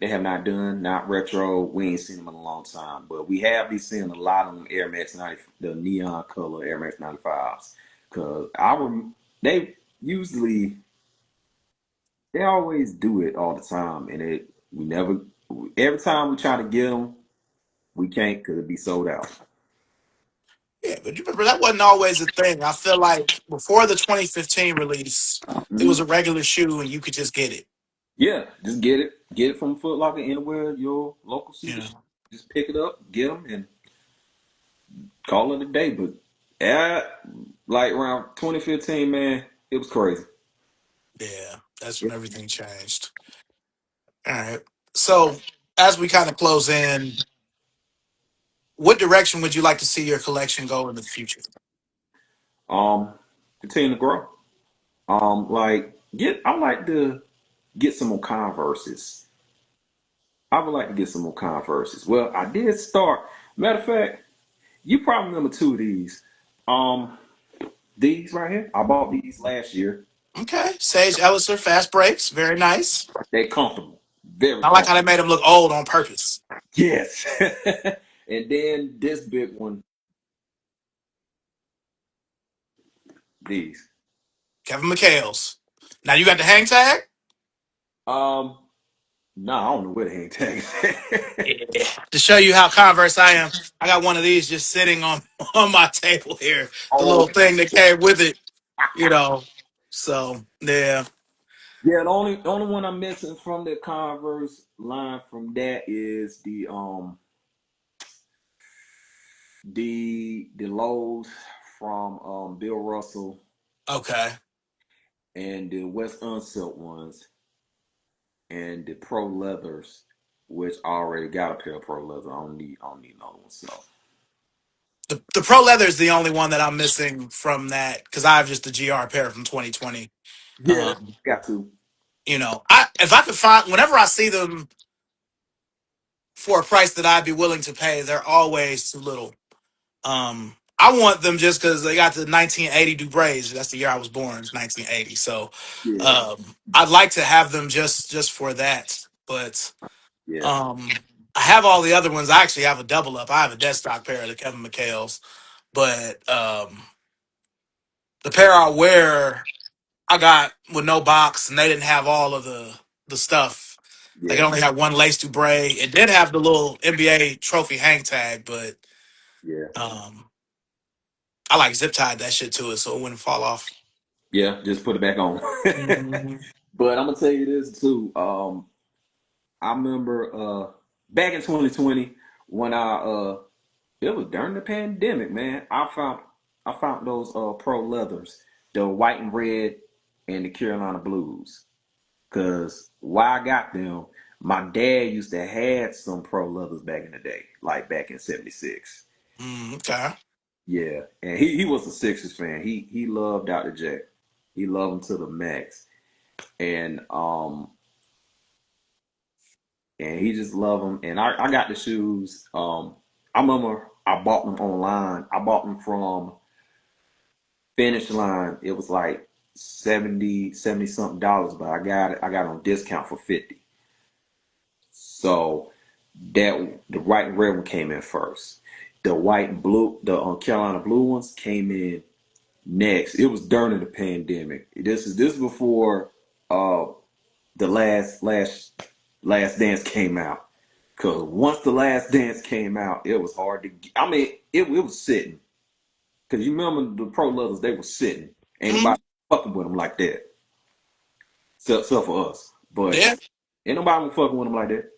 They have not done, not retro. We ain't seen them in a long time, but we have been seeing a lot of them Air Max 90, the neon color Air Max 95s. Cause they usually, they always do it all the time, and we never, every time we try to get them, we can't because it be sold out. yeah, but you remember that wasn't always a thing. I feel like before the 2015 release, it Hmm. was a regular shoe and you could just get it. Yeah, just get it from Foot Locker anywhere your local You super. know? Just pick it up, get them, and call it a day. But yeah, like around 2015, man, it was crazy. Yeah, that's Yeah. when everything changed. All right. So, as we kind of close in, what direction would you like to see your collection go in the future? Um, Continue to grow. Like I would like to get some more Converses. I would like to get some more Converses. Well, I did start. Matter of fact, you probably remember 2 of these. Um, these right here. I bought these last year. Okay. Sage Elliser, fast breaks. Very nice. They're comfortable, very I like how they comfortable. made him look old on purpose. Yes. And then this big one, these. Kevin McHale's. Now, you got the hang tag? Um, no, I don't know where the hang tag is. Yeah. To show you how Converse I am, I got one of these just sitting on, on my table here. The Oh, little thing that came with it, you know. So, yeah. yeah, the only one I'm missing from the Converse line from that is the lows from Bill Russell Okay. and the West Unsilk ones and the Pro Leathers, which I already got a pair of Pro Leather. I don't need another one. So The Pro Leather is the only one that I'm missing from that because I have just the GR pair from 2020. yeah, Um, got to. you know, I if I could find whenever I see them for a price that I'd be willing to pay, they're always too little. I want them just because they got the 1980 Dubrays. That's the year I was born, it's 1980. So, Yeah, I'd like to have them just for that. But yeah, I have all the other ones. I actually have a double up. I have a dead stock pair of the Kevin McHale's, but the pair I wear I got with no box, and they didn't have all of the stuff. Like it yeah, only had one lace dubray. It did have the little NBA trophy hang tag, but yeah, um, I like zip tied that shit to it so it wouldn't fall off. yeah. Just put it back on. Mhm. But I'm gonna tell you this too. I remember back in 2020 when it was during the pandemic, man. I found those Pro Leathers, the white and red and the Carolina Blues. Cause why I got them, my dad used to have some Pro Leathers back in the day, like back in '76. Okay. Yeah, and he was a Sixers fan. He loved Dr. J. He loved him to the max, and he just loved them. And I got the shoes. I remember I bought them online. I bought them from Finish Line. It was like 70 something dollars, but I got on discount for 50. So that the white and red one came in first. The white and blue, the Carolina blue ones came in next. It was during the pandemic. This is before uh the last Last Dance came out. Cause once the Last Dance came out, it was hard to. I mean, it was sitting. Cause you remember the pro leathers, they were sitting. Ain't Mhm. nobody fucking with them like that, except for us. But Yeah, ain't nobody fucking with them like that.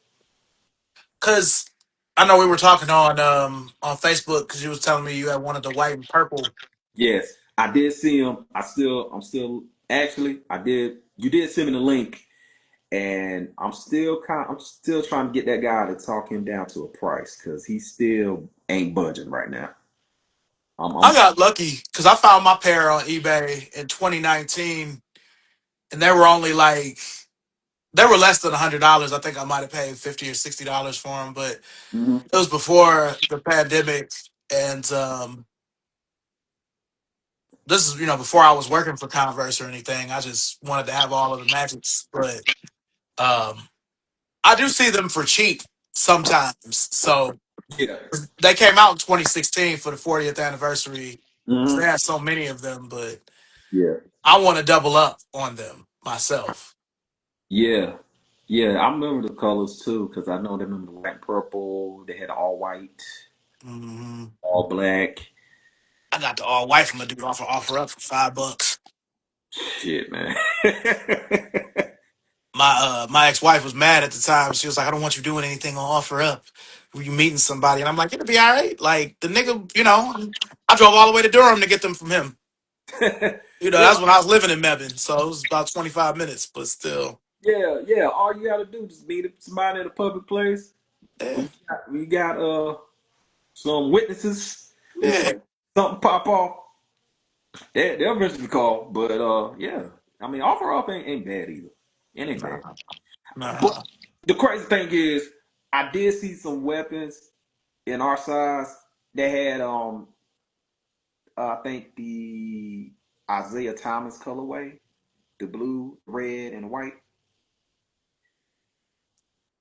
because I know we were talking on Facebook because you was telling me you had wanted the white and purple. Yes, I did see him. I'm still actually, I did. You did send me the link, and I'm still trying to get that guy to talk him down to a price because he still ain't budging right now. I I'm got lucky because I found my pair on eBay in 2019, and they were only like they were less than $100. I think I might have paid $50 or $60 for them, but mhm. it was before the pandemic, and this is before I was working for Converse or anything. I just wanted to have all of the Magics, but um, I do see them for cheap sometimes. So Yeah, they came out in 2016 for the 40th anniversary. So they hmm had so many of them, but yeah, I want to double up on them myself. yeah, yeah. I remember the colors too because I know they remember the white and purple. They had all white, Hmm. all black. I got the all white from a dude offer up for $5. Shit, man. My ex wife was mad at the time. She was like, "I don't want you doing anything on offer up. Were you meeting somebody?" And I'm like, "It'll be all right." Like the nigga, I drove all the way to Durham to get them from him. Yeah, That's when I was living in Mebane, so it was about 25 minutes, but still, yeah, yeah. All you gotta do is meet somebody at a public place. yeah, We got some witnesses. You yeah, say something pop off, they'll eventually call. But yeah. I mean, offer up ain't bad either. It ain't nah, bad. But nah. the crazy thing is, I did see some weapons in our size. They had I think the Isaiah Thomas colorway, the blue, red, and white.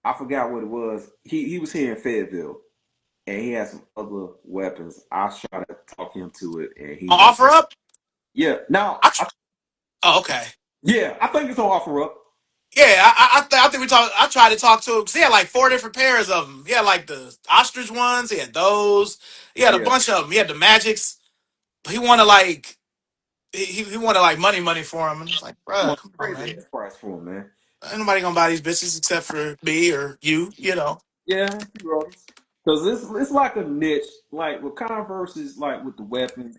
I forgot what it was. He was here in Fayetteville, and he had some other weapons. I tried to talk him to it, and he won't. Offer up? Yeah, now, I tr- oh, okay. yeah, I think it's on offer up. Yeah, I think we talked. I tried to talk to him because he had like four different pairs of them. He had like the ostrich ones. He had those. He had a Yeah, bunch of them. He had the magics. He wanted like he wanted like money for him. And I was like, I'm bruh, a come on, crazy man. ass price for him, man. Ain't nobody gonna buy these bitches except for me or you. Yeah, because it's like a niche, like with Converse is like with the weapons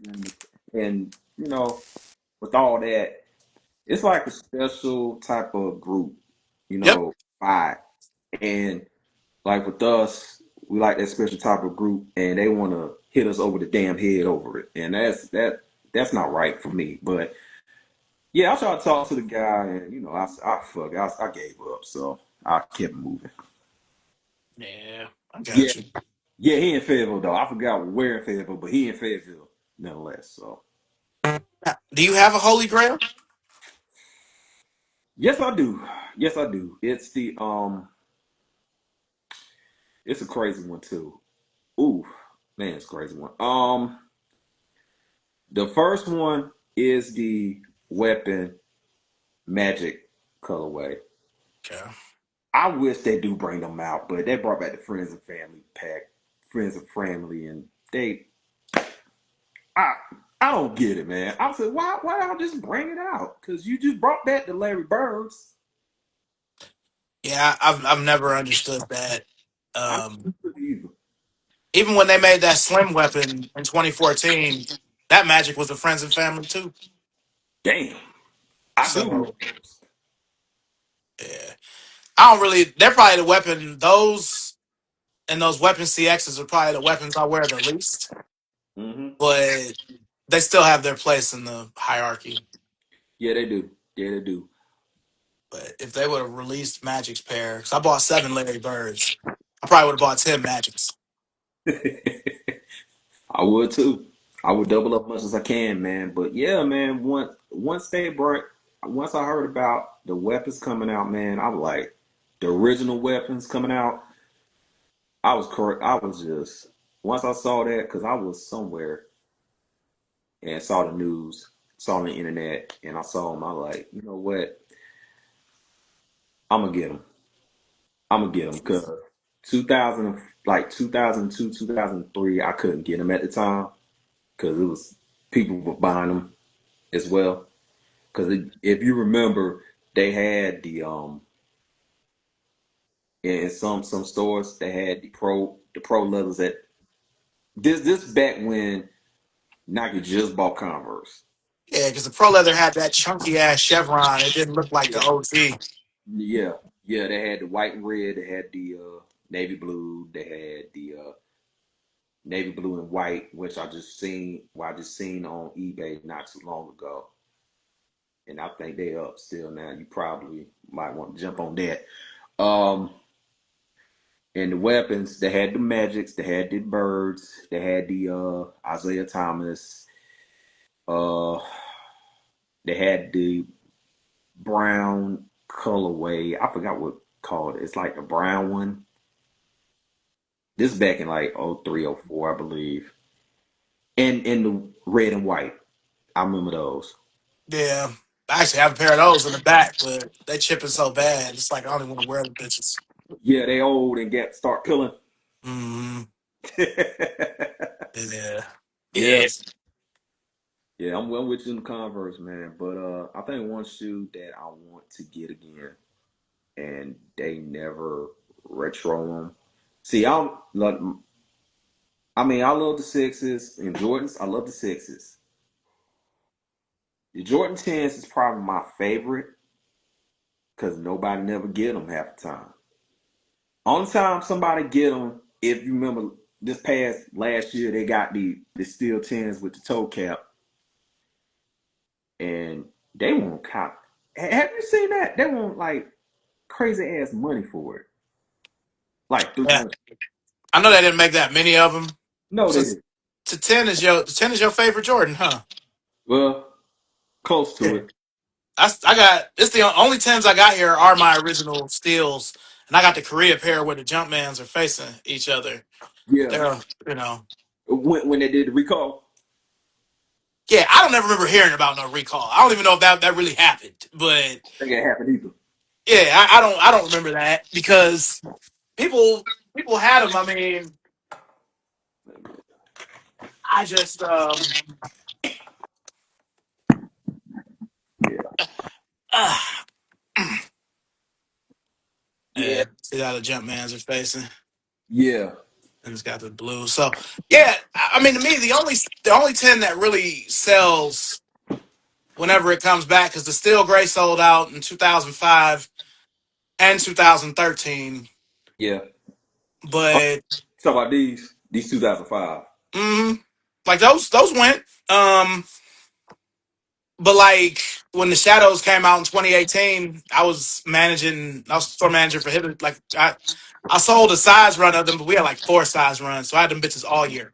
and with all that, it's like a special type of group, Yep. vibe. And like with us, we like that special type of group, and they want to hit us over the damn head over it, and that's not right for me. But yeah, I tried to talk to the guy, and I gave up, so I kept moving. Yeah, I Yeah, got you. yeah, he in Fayetteville though. I forgot where in Fayetteville, but he in Fayetteville nonetheless. So Do you have a holy grail? yes, I do. Yes, I do. It's a crazy one too. Ooh, man, it's a crazy one. The first one is the weapon magic colorway. Okay. I wish they do bring them out, but they brought back the friends and family pack, friends and family, and I I don't get it, man. I said, why y'all just bring it out? Because you just brought back the Larry Birds. Yeah, I've never understood that. I Um, don't either. Even when they made that slim weapon in 2014, that magic was the friends and family too. Damn, I do remember So those. yeah, I don't really. They're probably the weapon. Those and those weapon CXs are probably the weapons I wear the least, Hmm. but they still have their place in the hierarchy. Yeah, they do. Yeah, they do. But if they would have released Magic's pair, because I bought 7 Larry Birds, I probably would have bought 10 Magics. I would too. I would double up as much as I can, man. But yeah, man. Once I heard about the weapons coming out, man, I was like, the original weapons coming out. I was correct. I was just once I saw that because I was somewhere and saw the news, saw on the internet, and I saw them. I like, you know what? I'm gonna get them. I'm gonna get them because 2000, like 2002, 2003, I couldn't get them at the time because it was people were buying them as well. Because if you remember, they had in some stores they had the pro levels at this back when Nike just bought Converse. Yeah, because the Pro Leather had that chunky ass chevron. It didn't look like the Yeah, OG. yeah, yeah. They had the white and red. They had the navy blue. They had the navy blue and white, which I just seen on eBay not too long ago, and I think they up still now. You probably might want to jump on that. Um, and the weapons, they had the Magics, they had the Birds, they had the Isaiah Thomas, uh, they had the brown colorway. I forgot what called it. It's like the brown one. This is back in like '03, '04, I believe. And in the red and white. I remember those. Yeah. I actually have a pair of those in the back, but they chipping so bad. It's like I don't even want to wear the bitches. Yeah, they old and get start peeling. Mm-hmm. Yeah. Yeah, Yeah. yeah, I'm well with you in the Converse, man. But I think one shoe that I want to get again, and they never retro them. See, I love the sixes and Jordans. I love the sixes. The Jordan 10s is probably my favorite because nobody never get them half the time. Only time somebody get them, if you remember this past last year, they got the steel 10s with the toe cap, and they won't cop. Have you seen that? They want like crazy ass money for it, like three Yeah. hundred. I know they didn't make that many of them. No, So they didn't. to 10 is your favorite Jordan, huh? Well, close to Yeah. it. I got it's the only 10s I got here are my original steels, and I got the Korea pair where the Jumpmans are facing each other. Yeah, They're you know when they did the recall. yeah. I don't ever remember hearing about no recall. I don't even know if that really happened, but I think it happened either. yeah, I don't remember that because people had them. I mean, I just Yeah, uh, yeah, see how the Jumpmans are facing, yeah, and it's got the blue. So yeah, I mean to me the only 10 that really sells whenever it comes back because the steel gray sold out in 2005 and 2013, yeah. I'm but talking about these 2005. mm, like those went. But like when the Shadows came out in 2018, I was store manager for Hibbett. Like I sold a size run of them, but we had like 4 size runs, so I had them bitches all year.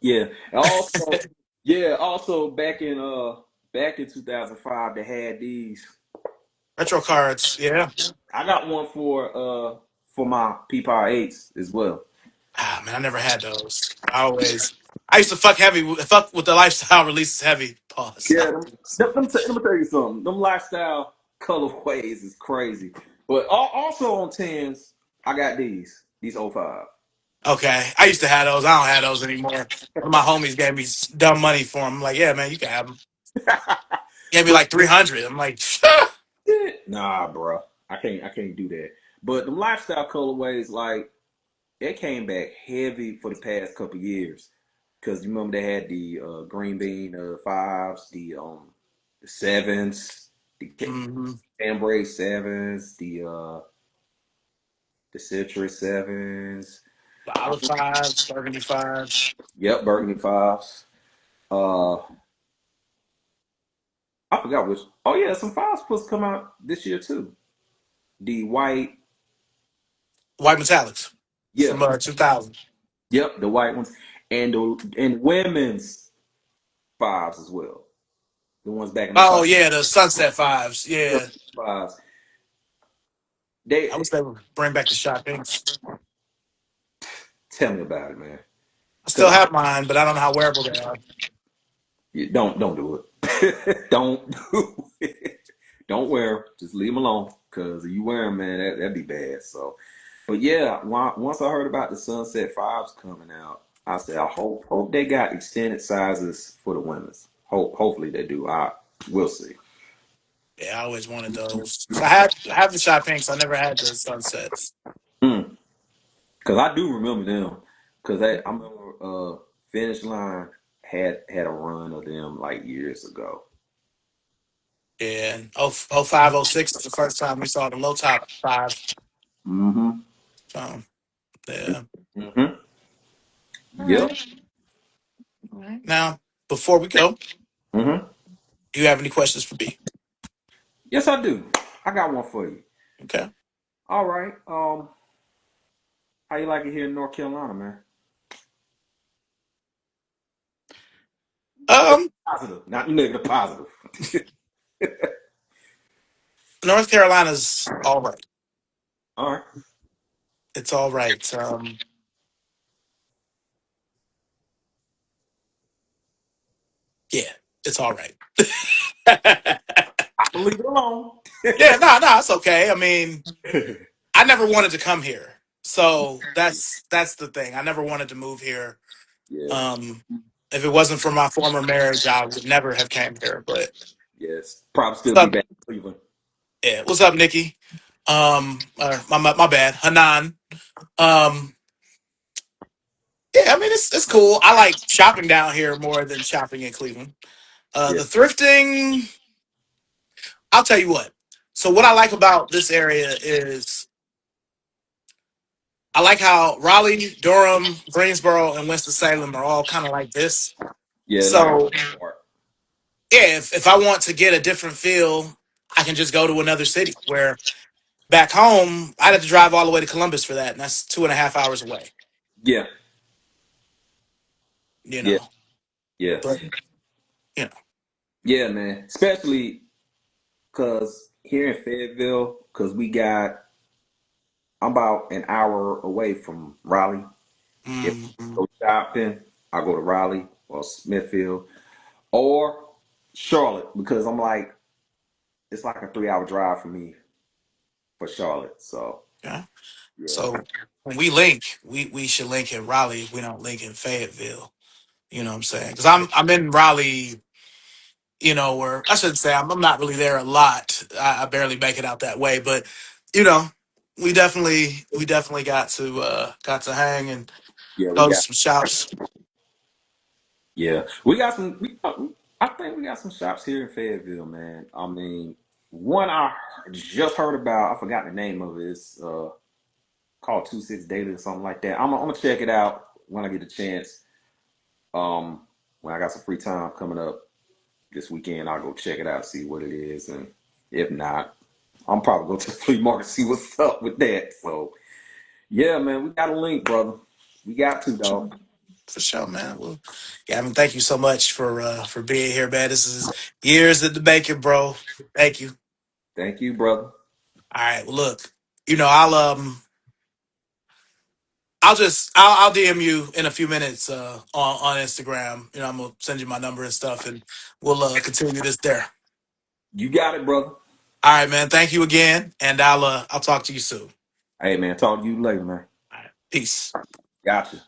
Yeah. And also, yeah, also back in 2005 they had these. Retro cards, yeah. I got one for my P-Power 8s as well. Ah man, I never had those. I used to fuck with the lifestyle releases heavy. Pause. Yeah, let me tell you something. Them lifestyle colorways is crazy. But also on 10s, I got these '05. Okay, I used to have those. I don't have those anymore. One of my homies gave me dumb money for them. I'm like, yeah, man, you can have them. Gave me But like 300. I'm like, yeah, nah, bro, I can't do that. But the lifestyle colorways, like it came back heavy for the past couple years. Because you remember they had the green bean fives, the sevens, the mm-hmm. cambray sevens, the citrus sevens. The olive fives, burgundy fives. Yep, burgundy fives. Uh, I forgot which. Oh yeah, some fives supposed to come out this year too. The white. White metallics Yeah, from 2000. yep, the white ones, and women's fives as well. The ones back in Oh '05 yeah, the sunset fives. Yeah, fives. I They wish they would bring back the shot pinks. tell me about it, man. I Cause still have mine, but I don't know how wearable they are. don't do it. Don't do it. Don't wear 'em. Just leave them alone. Because if you wear them, man, that'd be bad. So, but yeah, once I heard about the Sunset Fives coming out, I said, I hope they got extended sizes for the women's. Hopefully they do. I We'll see. Yeah, I always wanted those. I have the shot pinks. I never had the sunsets. Mm. Cause I do remember them. Cause I remember Finish Line had a run of them like years ago. Yeah, and 05, 06 is the first time we saw the low top five. Mm-hmm. So yeah. Mm-hmm. All Yep. right. All right. Now, before we go, Mm-hmm. do you have any questions for B? Yes, I do. I got one for you. Okay. All right. How you like it here in North Carolina, man? Um, Positive, not negative. Positive. North Carolina's all right. All right. It's all right. Yeah, it's all right. I can leave it alone. Yeah, no, it's okay. I mean, I never wanted to come here, so that's the thing. I never wanted to move here. Yeah. Um, if it wasn't for my former marriage, I would never have came here. But Yes. Probably still what's be up? back in Cleveland. Yeah, what's up, Nikki? My bad, Hanan. Um, yeah, I mean it's cool. I like shopping down here more than shopping in Cleveland. Yeah. The thrifting, I'll tell you what. So what I like about this area is I like how Raleigh, Durham, Greensboro, and Winston-Salem are all kind of like this. Yeah. Like a So part. yeah, if I want to get a different feel, I can just go to another city. Where back home, I'd have to drive all the way to Columbus for that, and that's 2.5 hours away. Yeah. You Yeah. know, Yeah. but you know, Yeah, man. Especially because here in Fayetteville, because I'm about an hour away from Raleigh. If I mm, go shopping, I go to Raleigh or Smithfield or Charlotte because it's like a 3 hour drive for me for Charlotte. So yeah. yeah, So when we link, we should link in Raleigh. If we don't link in Fayetteville. You know what I'm saying? Because I'm in Raleigh. Where I shouldn't say I'm not really there a lot. I barely make it out that way, but you know, we definitely got to hang and yeah, we go to got some shops. yeah, we got some. I think we got some shops here in Fayetteville, man. I mean, one just heard about. I forgot the name of it. It's called 26 Daily or something like that. I'm gonna check it out when I get a chance. When I got some free time coming up this weekend, I'll go check it out, see what it is, and if not, I'm probably go to the flea market see what's up with that. So yeah, man, we got a link, brother. We got to, Sure. dog. For sure, man. Well, yeah, I mean, thank you so much for being here, man. This is years in the making, bro. Thank you. Thank you, brother. All right. Well, look, I'll DM you in a few minutes on Instagram. I'm gonna send you my number and stuff, and we'll continue this there. You got it, brother. All right, man. Thank you again, and I'll talk to you soon. Hey, man, talk to you later, man. All right. Peace. Gotcha.